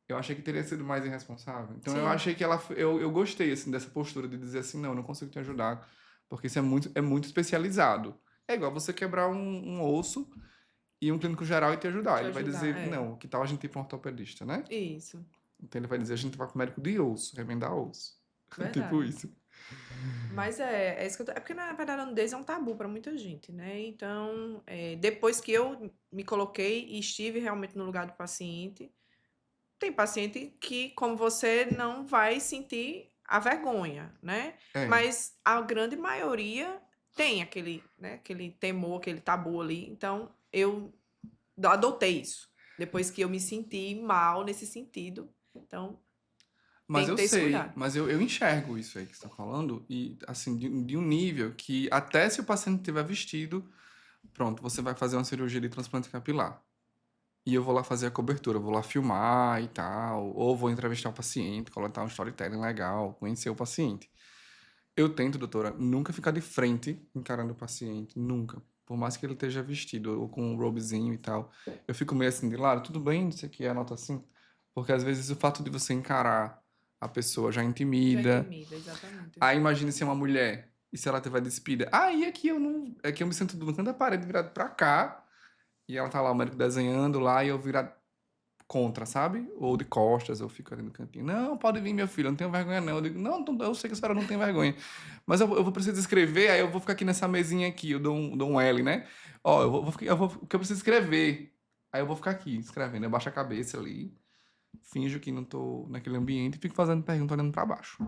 Eu achei que teria sido mais irresponsável. Então eu Sim, achei que eu gostei assim dessa postura de dizer assim, não, eu não consigo te ajudar, porque isso é muito especializado. É igual você quebrar um osso e um clínico geral e te ajudar. te Ele vai ajudar, dizer, não, que tal a gente ir para um ortopedista, né? Isso, Então ele vai dizer, a gente vai pro médico de osso, remendar osso. Tipo verdade. isso. Mas é isso que eu tô... É porque, na verdade, a nudez é um tabu para muita gente, né? Então, depois que eu me coloquei e estive realmente no lugar do paciente, tem paciente que, como você, não vai sentir a vergonha, né? É. Mas a grande maioria tem aquele, né, aquele temor, aquele tabu ali. Então, eu adotei isso. Depois que eu me senti mal nesse sentido. Então, Mas tem que eu ter esse sei, cuidado. mas eu enxergo isso aí que você está falando, e assim, de um nível que até se o paciente tiver vestido, pronto, você vai fazer uma cirurgia de transplante capilar. E eu vou lá fazer a cobertura, eu vou lá filmar e tal, ou vou entrevistar o paciente, coletar um storytelling legal, conhecer o paciente. Eu tento, doutora, nunca ficar de frente encarando o paciente, nunca. Por mais que ele esteja vestido, ou com um robezinho e tal. Eu fico meio assim de lado, tudo bem, isso aqui anota assim. Porque às vezes o fato de você encarar a pessoa já Já intimida. intimida, exatamente. Aí imagine se é uma mulher, e se ela tiver despida. E aqui eu não. É que eu me sinto no canto da parede virado pra cá, e ela tá lá, o médico desenhando lá, e eu virado contra, sabe? Ou de costas, eu fico ali no cantinho. Não, pode vir, meu filho, eu não tenho vergonha, não. Eu digo, não, eu sei que a senhora não tem vergonha. Mas eu vou precisar escrever, aí eu vou ficar aqui nessa mesinha aqui, eu dou um L, né? Ó, o que eu preciso escrever. Aí eu vou ficar aqui escrevendo. Eu baixo a cabeça ali, finjo que não tô naquele ambiente e fico fazendo pergunta olhando pra baixo.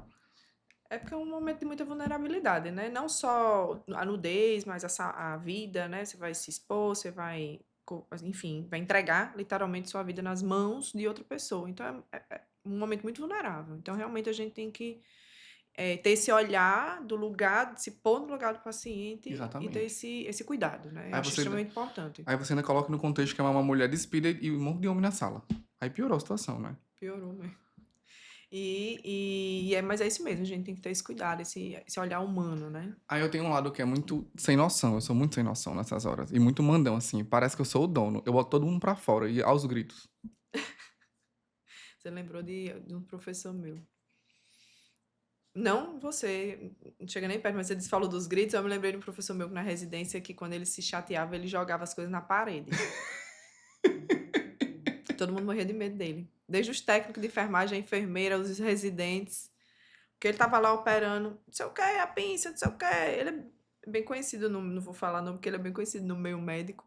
É porque é um momento de muita vulnerabilidade, né? Não só a nudez, mas a vida, né? Você vai se expor, você vai, enfim, vai entregar literalmente sua vida nas mãos de outra pessoa. Então é um momento muito vulnerável. Então realmente a gente tem que ter esse olhar do lugar, se pôr no lugar do paciente e ter Exatamente. esse cuidado, né? Eu Aí acho você, ainda- extremamente importante. aí você ainda coloca no contexto que é uma mulher despida e um monte de homem na sala. Aí piorou a situação, né? Piorou mesmo. Mas é isso mesmo, a gente tem que ter esse cuidado, esse olhar humano, né? Aí eu tenho um lado que é muito sem noção, eu sou muito sem noção nessas horas. E muito mandão, assim, parece que eu sou o dono. Eu boto todo mundo pra fora e aos gritos. Você lembrou de um professor meu. Não você, não chega nem perto, mas você falou dos gritos, eu me lembrei de um professor meu na residência que quando ele se chateava, ele jogava as coisas na parede. Todo mundo morria de medo dele. Desde os técnicos de enfermagem, a enfermeira, os residentes. Porque ele tava lá operando, não sei o que, a pinça, não sei o que. Ele é bem conhecido, não vou falar não, porque ele é bem conhecido no meio médico,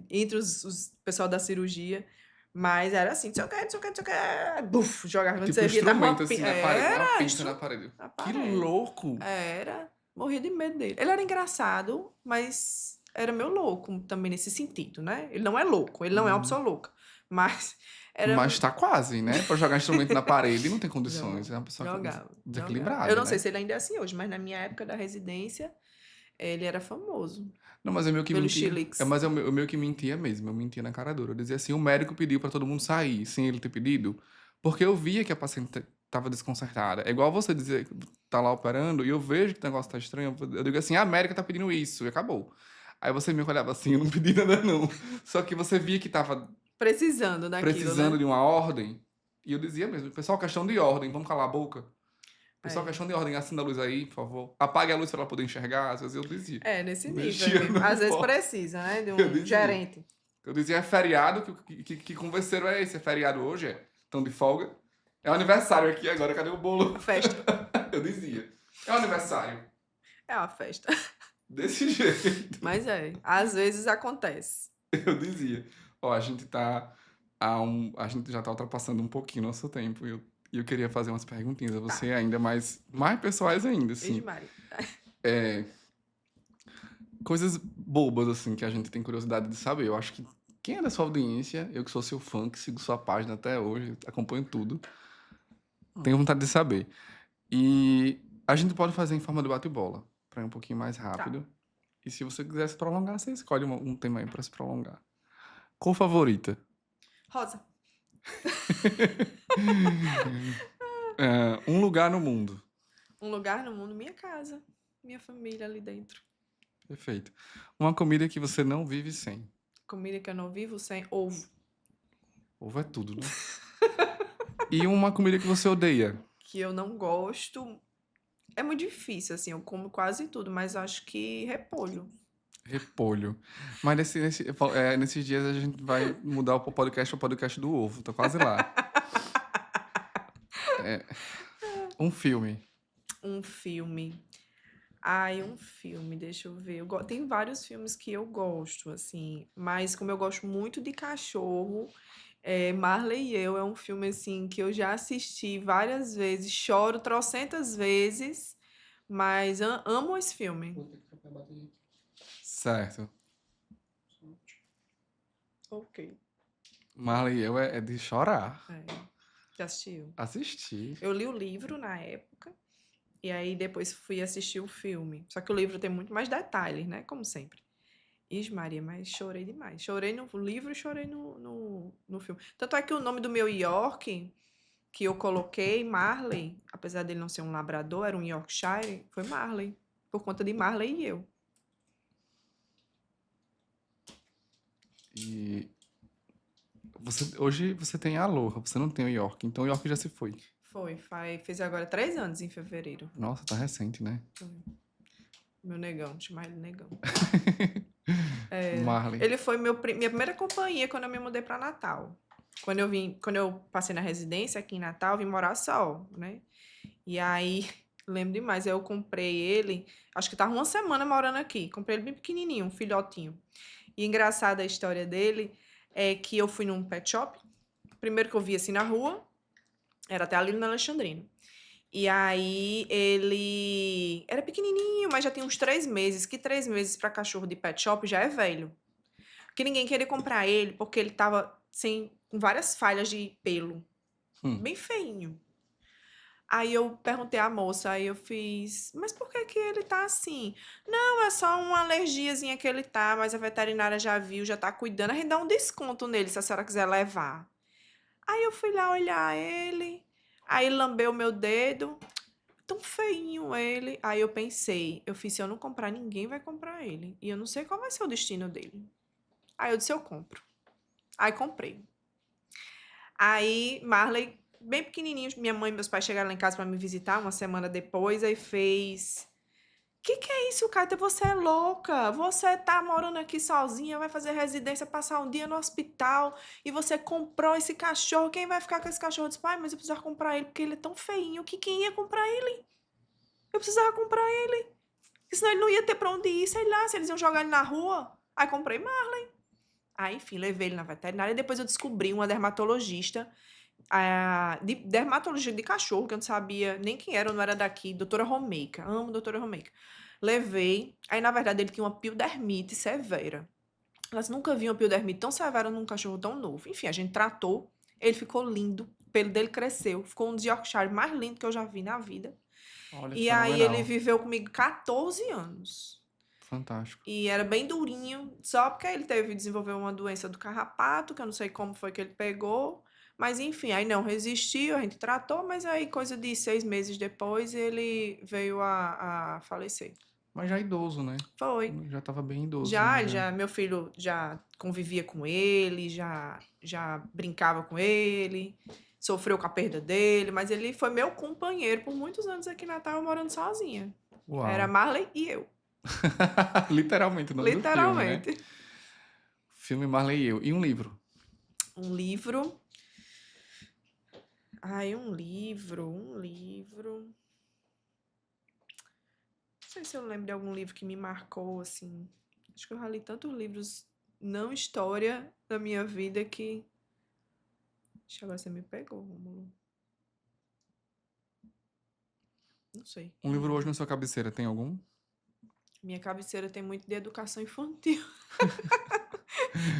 entre os pessoal da cirurgia. Mas era assim, não sei o que, não sei o que, não sei o que. Buf, jogava, quando Tipo você via, tava instrumento assim na parede, uma Era, pinça na parede. na Que parede. louco! Era. Morria de medo dele. Ele era engraçado, mas era meio louco também nesse sentido, né? Ele não é louco, ele não é uma pessoa louca. Mas era. Mas tá quase, né? Pra jogar instrumento na parede não tem condições. É uma pessoa Jogava. desequilibrada, Eu não né? sei se ele ainda é assim hoje, mas na minha época da residência, ele era famoso Não, mas eu meio que pelo mentia. Chilix. Mas eu meio que mentia mesmo. Eu mentia na cara dura. Eu dizia assim, o médico pediu pra todo mundo sair, sem ele ter pedido, porque eu via que a paciente tava desconcertada. É igual você dizer que tá lá operando e eu vejo que o negócio tá estranho. Eu digo assim, a médica tá pedindo isso, e acabou. Aí você me olhava assim, eu não pedi nada não. Só que você via que tava Precisando daquilo, precisando né? de uma ordem. E eu dizia mesmo, pessoal, questão de ordem, vamos calar a boca? Pessoal, É. questão de ordem, acenda a luz aí, por favor. Apague a luz pra ela poder enxergar. Às vezes eu dizia. Nesse nível Mexia mesmo. no Às vezes pó. precisa, né? De Eu um dizia. gerente. Eu dizia, é feriado? Que converseiro é esse? É feriado hoje? É? Tão de folga? É o aniversário aqui agora, cadê o bolo? Festa. Eu dizia. É o aniversário. É uma festa. Desse jeito. Mas às vezes acontece. Eu dizia. Ó, a gente tá. A gente já tá ultrapassando um pouquinho nosso tempo. E eu queria fazer umas perguntinhas a você ainda mais pessoais ainda, Vixe, assim. Maria. É, coisas bobas, assim, que a gente tem curiosidade de saber. Eu acho que quem é da sua audiência, eu que sou seu fã, que sigo sua página até hoje, acompanho tudo, tenho vontade de saber. E a gente pode fazer em forma de bate-bola, para ir um pouquinho mais rápido. E se você quiser se prolongar, você escolhe um tema aí para se prolongar. Cor favorita? Rosa. Um lugar no mundo. Um lugar no mundo, minha casa. Minha família ali dentro. Perfeito. Uma comida que você não vive sem. Comida que eu não vivo sem ovo. Ovo é tudo, né? E uma comida que você odeia. Que eu não gosto. É muito difícil, assim. Eu como quase tudo, mas acho que repolho. Repolho. Mas nesses dias a gente vai mudar o podcast para o podcast do ovo. Tô quase lá. Um filme. Um filme. Ai, um filme, deixa eu ver. Tem vários filmes que eu gosto, assim, mas como eu gosto muito de cachorro, Marley e Eu é um filme, assim, que eu já assisti várias vezes, choro trocentas vezes, mas amo esse filme. Vou ter que trocar a bateria aqui. Certo. Ok. Marley e eu é de chorar. Já assistiu? Assistir. Eu li o livro na época, e aí depois fui assistir o filme. Só que o livro tem muito mais detalhes, né? Como sempre. Ixi, Maria, mas chorei demais. Chorei no livro e chorei no filme. Tanto é que o nome do meu York, que eu coloquei, Marley, apesar dele não ser um labrador, era um Yorkshire, foi Marley. Por conta de Marley e Eu. E hoje você tem a Aloha, você não tem o York. Então o York já se foi. Fez agora 3 anos em fevereiro. Nossa, tá recente, né? Meu negão, chamar ele negão. Marley. Ele foi minha primeira companhia quando eu me mudei para Natal. Quando eu passei na residência aqui em Natal, vim morar só, né? E aí, lembro demais, eu comprei ele, acho que tava uma semana morando aqui. Comprei ele bem pequenininho, um filhotinho. E engraçada a história dele é que eu fui num pet shop, primeiro que eu vi assim na rua, era até ali no Alexandrino. E aí ele era pequenininho, mas já tem uns 3 meses, que 3 meses para cachorro de pet shop já é velho. Que ninguém queria comprar ele porque ele tava com várias falhas de pelo, bem feinho. Aí eu perguntei à moça, aí eu fiz, mas por que que ele tá assim? Não, é só uma alergiazinha que ele tá, mas a veterinária já viu, já tá cuidando, a gente dá um desconto nele se a senhora quiser levar. Aí eu fui lá olhar ele, aí ele lambeu meu dedo, tão feinho ele. Aí eu pensei, se eu não comprar, ninguém vai comprar ele. E eu não sei qual vai ser o destino dele. Aí eu disse, eu compro. Aí comprei. Aí Marley, bem pequenininho, minha mãe e meus pais chegaram lá em casa para me visitar uma semana depois, aí fez Que é isso, Kátia? Você é louca. Você tá morando aqui sozinha, vai fazer residência, passar um dia no hospital e você comprou esse cachorro. Quem vai ficar com esse cachorro? Eu disse, pai, mas eu precisava comprar ele porque ele é tão feinho que quem ia comprar ele? Eu precisava comprar ele. Porque senão ele não ia ter pra onde ir, sei lá, se eles iam jogar ele na rua. Aí comprei Marley. Aí, enfim, levei ele na veterinária e depois eu descobri uma dermatologista, de dermatologia de cachorro, que eu não sabia nem quem era, eu não era daqui, doutora Romeica. Amo doutora Romeica. Levei. Aí, na verdade, ele tinha uma piodermite severa. Elas nunca viam uma piodermite tão severa num cachorro tão novo. Enfim, a gente tratou. Ele ficou lindo. O pelo dele cresceu. Ficou um dos Yorkshire mais lindos que eu já vi na vida. Olha, E aí ele fenomenal. viveu comigo 14 anos. Fantástico. E era bem durinho, só porque ele desenvolveu uma doença do carrapato, que eu não sei como foi que ele pegou. Mas enfim, aí não resistiu, a gente tratou, mas aí coisa de 6 meses depois ele veio a falecer. Mas já idoso, né? Foi. Já estava bem idosinho, Já, já. já, meu filho já convivia com ele, já brincava com ele, sofreu com a perda dele, mas ele foi meu companheiro por muitos anos aqui em Natal, morando sozinha. Era Uau. Marley e eu, Literalmente o nome do filme, né? literalmente. Filme Marley e eu. E um livro. Um livro. Ai, um livro. Não sei se eu lembro de algum livro que me marcou, assim. Acho que eu já li tantos livros, não história, da minha vida que. Ixi, agora você me pegou, Rômulo. Não sei. Um livro hoje na sua cabeceira, tem algum? Minha cabeceira tem muito de educação infantil.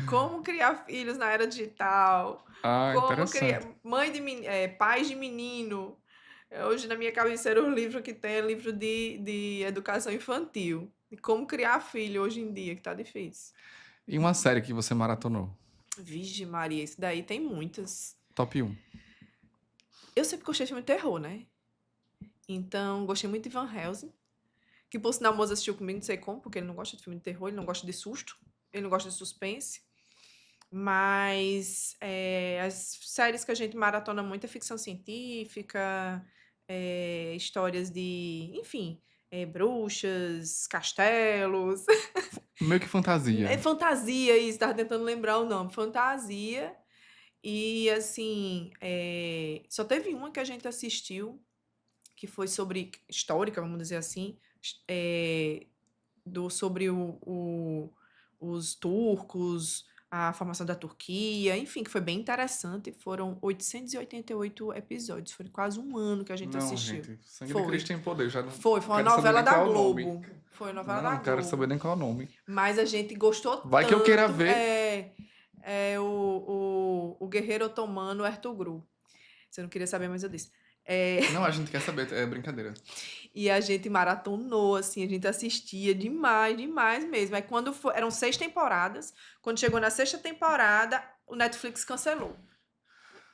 Como criar filhos na era digital. Ah, Como criar. interessante. Pais de menino. Hoje na minha cabeceira o livro que tem é livro de educação infantil. De como criar filho hoje em dia, que tá difícil. E uma série que você maratonou? Vixe Maria, isso daí tem muitas. Top 1. Eu sempre gostei de filme de terror, né? Então, gostei muito de Van Helsing. Que por sinal, o Moza assistiu comigo, não sei como, porque ele não gosta de filme de terror, ele não gosta de susto, ele não gosta de suspense. Mas as séries que a gente maratona muito é ficção científica, histórias de, enfim, bruxas, castelos. Meio que É fantasia. fantasia, isso, tava tentando lembrar o nome. Fantasia. E, assim, só teve uma que a gente assistiu, que foi sobre histórica, vamos dizer assim, sobre os turcos, a formação da Turquia, enfim, que foi bem interessante. Foram 888 episódios, foi quase um ano que a gente Não, assistiu. gente. Sangue de Cristo tem poder. Já não Foi uma quero saber novela nem da qual é o nome. Globo. Foi uma novela da Não quero saber Globo. nem qual é o nome. Mas a gente gostou Vai que eu queira tanto. ver. O guerreiro otomano Ertugrul. Você não queria saber, mas eu disse. Não, a gente quer saber. É brincadeira. E a gente maratonou, assim, a gente assistia demais, demais mesmo. Aí eram 6 temporadas, quando chegou na 6ª temporada, o Netflix cancelou.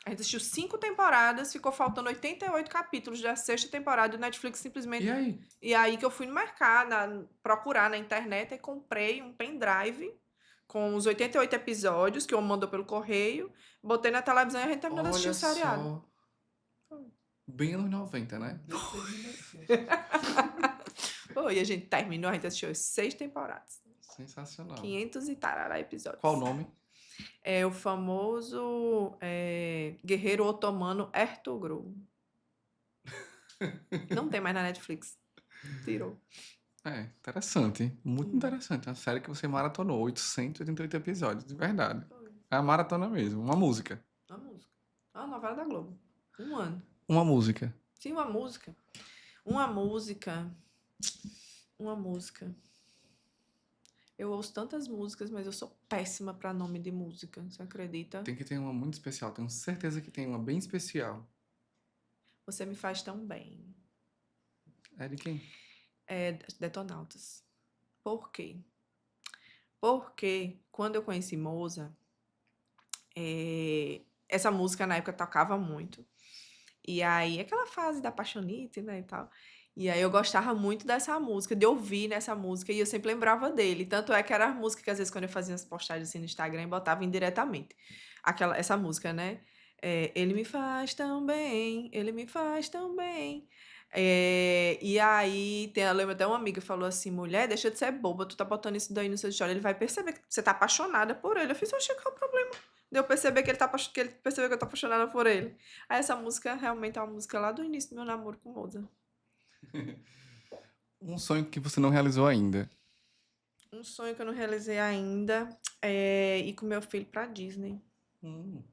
A gente assistiu 5 temporadas, ficou faltando 88 capítulos da 6ª temporada e o Netflix simplesmente... E aí? E aí que eu fui no mercado, procurar na internet e comprei um pendrive com os 88 episódios que eu mandou pelo correio, botei na televisão e a gente terminou de assistir Olha o seriado. só. Bem anos 90, né? Foi, e a gente terminou, a gente assistiu as 6 temporadas. Sensacional. 500 e tarará episódios. Qual o nome? É o famoso guerreiro otomano Ertugrul. Não tem mais na Netflix. Tirou. Interessante. Muito interessante. Uma série que você maratonou. 888 episódios, de verdade. É a maratona mesmo. Uma música. Uma música. Uma novela da Globo. Um ano. Uma música. Sim, uma música. Uma música. Uma música. Eu ouço tantas músicas, mas eu sou péssima pra nome de música. Você acredita? Tem que ter uma muito especial. Tenho certeza que tem uma bem especial. Você me faz tão bem. É de quem? Detonautas. Por quê? Porque quando eu conheci Moza, essa música na época tocava muito. E aí, aquela fase da Paixonite, né, e tal. E aí eu gostava muito dessa música, de ouvir nessa música, e eu sempre lembrava dele. Tanto é que era a música que às vezes quando eu fazia as postagens assim no Instagram, eu botava indiretamente. Essa música, né? Ele me faz tão bem, ele me faz tão bem. E aí, eu lembro até uma amiga falou assim: mulher, deixa de ser boba, tu tá botando isso daí no seu story, ele vai perceber que você tá apaixonada por ele. Eu fiz, oxe, qual é o problema? De eu perceber que que ele percebeu que eu tô apaixonada por ele. Aí essa música realmente é uma música lá do início do meu namoro com o Mozart. Um sonho que você não realizou ainda. Um sonho que eu não realizei ainda é ir com meu filho pra Disney. Hum.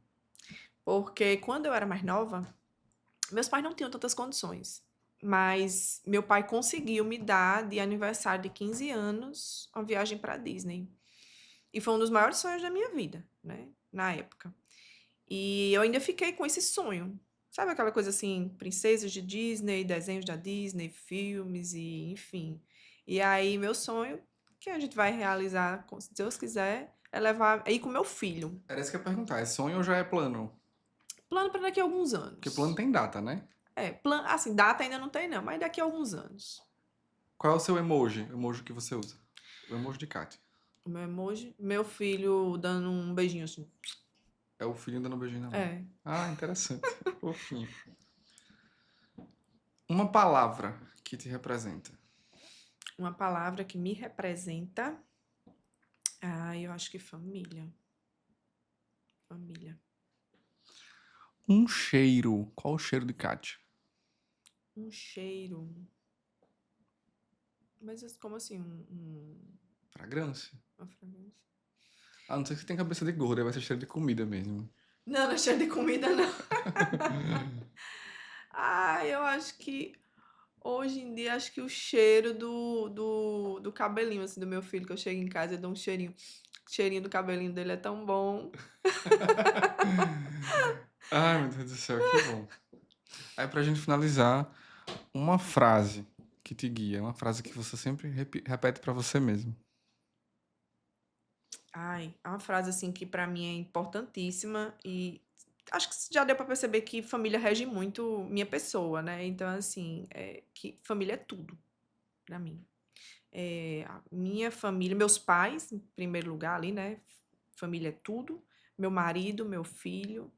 Porque quando eu era mais nova, meus pais não tinham tantas condições. Mas meu pai conseguiu me dar de aniversário de 15 anos uma viagem pra Disney. E foi um dos maiores sonhos da minha vida, né? Na época. E eu ainda fiquei com esse sonho. Sabe aquela coisa assim, princesas de Disney, desenhos da Disney, filmes e enfim. E aí meu sonho, que a gente vai realizar, se Deus quiser, é ir com meu filho. Era isso que eu ia perguntar. É sonho ou já é plano? Plano para daqui a alguns Porque plano anos. tem data, né? Assim, data ainda não tem não, mas daqui a alguns anos. Qual é o seu emoji? O emoji que você usa? O emoji de Kátia. O meu emoji, meu filho dando um beijinho assim. É o filho dando um beijinho na mão. É, Ah, interessante. Fofinho. Uma palavra que te representa. uma palavra que me representa. Eu acho que família. Família. Um cheiro. Qual o cheiro de Kátia? Um cheiro. Mas como assim? Fragrância. Uma fragrância? A não ser que você tenha cabeça de gorda, vai ser cheiro de comida mesmo. Não, não é cheiro de comida, não. Eu acho que hoje em dia, acho que o cheiro do cabelinho, assim, do meu filho, que eu chego em casa e dou um cheirinho. O cheirinho do cabelinho dele é tão bom. Ai, meu Deus do céu, que bom. Aí, pra gente finalizar, uma frase que te guia, uma frase que você sempre repete pra você mesmo. É uma frase, assim, que pra mim é importantíssima e acho que já deu pra perceber que família rege muito minha pessoa, né? Então, assim, que família é tudo pra mim. A minha família, meus pais, em primeiro lugar ali, né? Família é tudo. Meu marido, meu filho,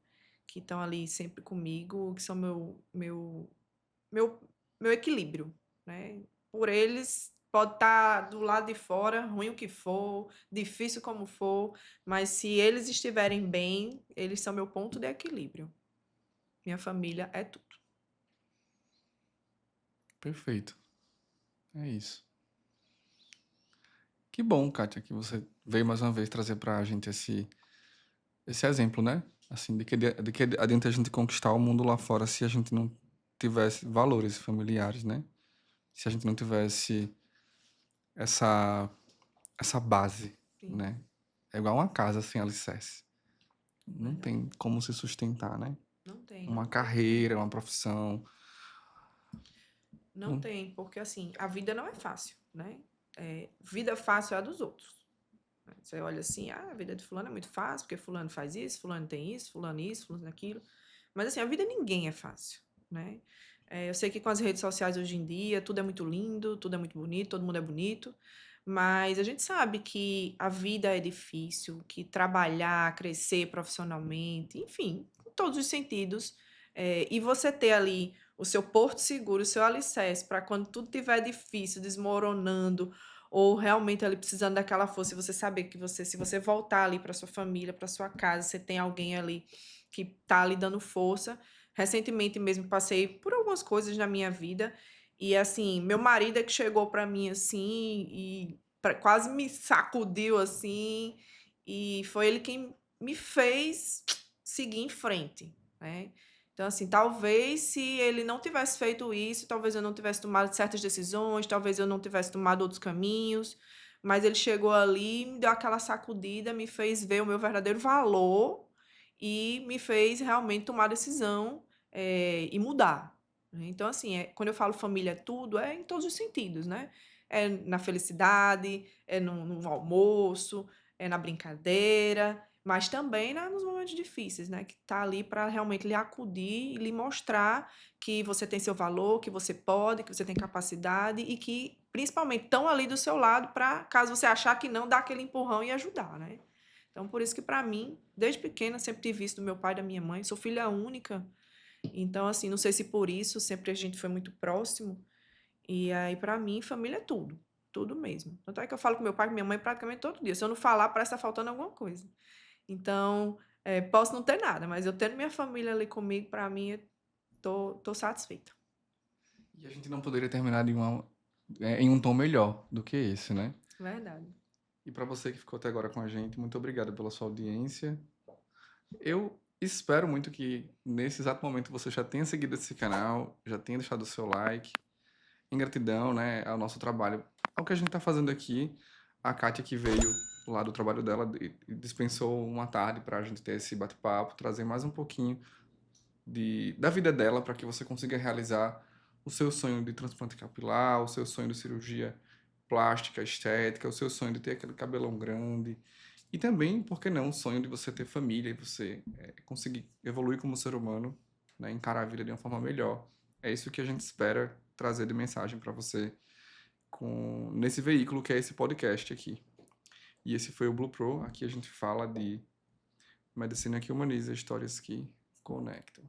que estão ali sempre comigo, que são meu, meu equilíbrio, né? Por eles, pode estar do lado de fora, ruim o que for, difícil como for, mas se eles estiverem bem, eles são meu ponto de equilíbrio. Minha família é tudo. Perfeito. É isso. Que bom, Kátia, que você veio mais uma vez trazer pra gente esse exemplo, né? Assim, de que adianta a gente conquistar o mundo lá fora se a gente não tivesse valores familiares, né? Se a gente não tivesse essa, essa base, Sim, né? É igual uma casa sem alicerce. Não verdade. tem como se sustentar, né? Não tem, Uma não tem. carreira, uma profissão. Não Não- tem, porque assim, a vida não é fácil, né? Vida fácil é a dos outros. Você olha assim, a vida de fulano é muito fácil, porque fulano faz isso, fulano isso, fulano aquilo. Mas assim, a vida de ninguém é fácil, né? Eu sei que com as redes sociais hoje em dia, tudo é muito lindo, tudo é muito bonito, todo mundo é bonito, mas a gente sabe que a vida é difícil, que trabalhar, crescer profissionalmente, enfim, em todos os sentidos, e você ter ali o seu porto seguro, o seu alicerce, para quando tudo estiver difícil, desmoronando, ou realmente ali precisando daquela força, e você saber que se você voltar ali para sua família, para sua casa, você tem alguém ali que tá ali dando força. Recentemente mesmo passei por algumas coisas na minha vida e assim, meu marido é que chegou para mim assim e quase me sacudiu assim e foi ele quem me fez seguir em frente, né? Então, assim, talvez se ele não tivesse feito isso, talvez eu não tivesse tomado certas decisões, talvez eu não tivesse tomado outros caminhos, mas ele chegou ali, me deu aquela sacudida, me fez ver o meu verdadeiro valor e me fez realmente tomar decisão, e mudar, né. Então, assim, quando eu falo família é tudo, é em todos os sentidos, né. É na felicidade, é no almoço, é na brincadeira, mas também nos momentos difíceis, né, que tá ali para realmente lhe acudir e lhe mostrar que você tem seu valor, que você pode, que você tem capacidade e que, principalmente, estão ali do seu lado para, caso você achar que não, dar aquele empurrão e ajudar, né. Então, por isso que para mim, desde pequena, sempre tive isso do meu pai e da minha mãe. Sou filha única, Então, assim, não sei se por isso sempre a gente foi muito próximo. E aí, pra mim, família é tudo. Tudo mesmo. Tanto é que eu falo com meu pai e com minha mãe praticamente todo dia. Se eu não falar, parece que tá faltando alguma coisa. Então, posso não ter nada, mas eu tendo minha família ali comigo, pra mim, eu tô satisfeita. E a gente não poderia terminar em um tom melhor do que esse, né? Verdade. E para você que ficou até agora com a gente, muito obrigado pela sua audiência. Eu espero muito que nesse exato momento você já tenha seguido esse canal, já tenha deixado o seu like, em gratidão, né, ao nosso trabalho, ao que a gente está fazendo aqui. A Kátia que veio lá do trabalho dela e dispensou uma tarde para a gente ter esse bate-papo, trazer mais um pouquinho da vida dela para que você consiga realizar o seu sonho de transplante capilar, o seu sonho de cirurgia plástica, estética, o seu sonho de ter aquele cabelão grande. E também, por que não, o sonho de você ter família e você conseguir evoluir como ser humano, né, encarar a vida de uma forma melhor. É isso que a gente espera trazer de mensagem para você nesse veículo que é esse podcast aqui. E esse foi o Blue Pro. Aqui a gente fala de medicina que humaniza, histórias que conectam.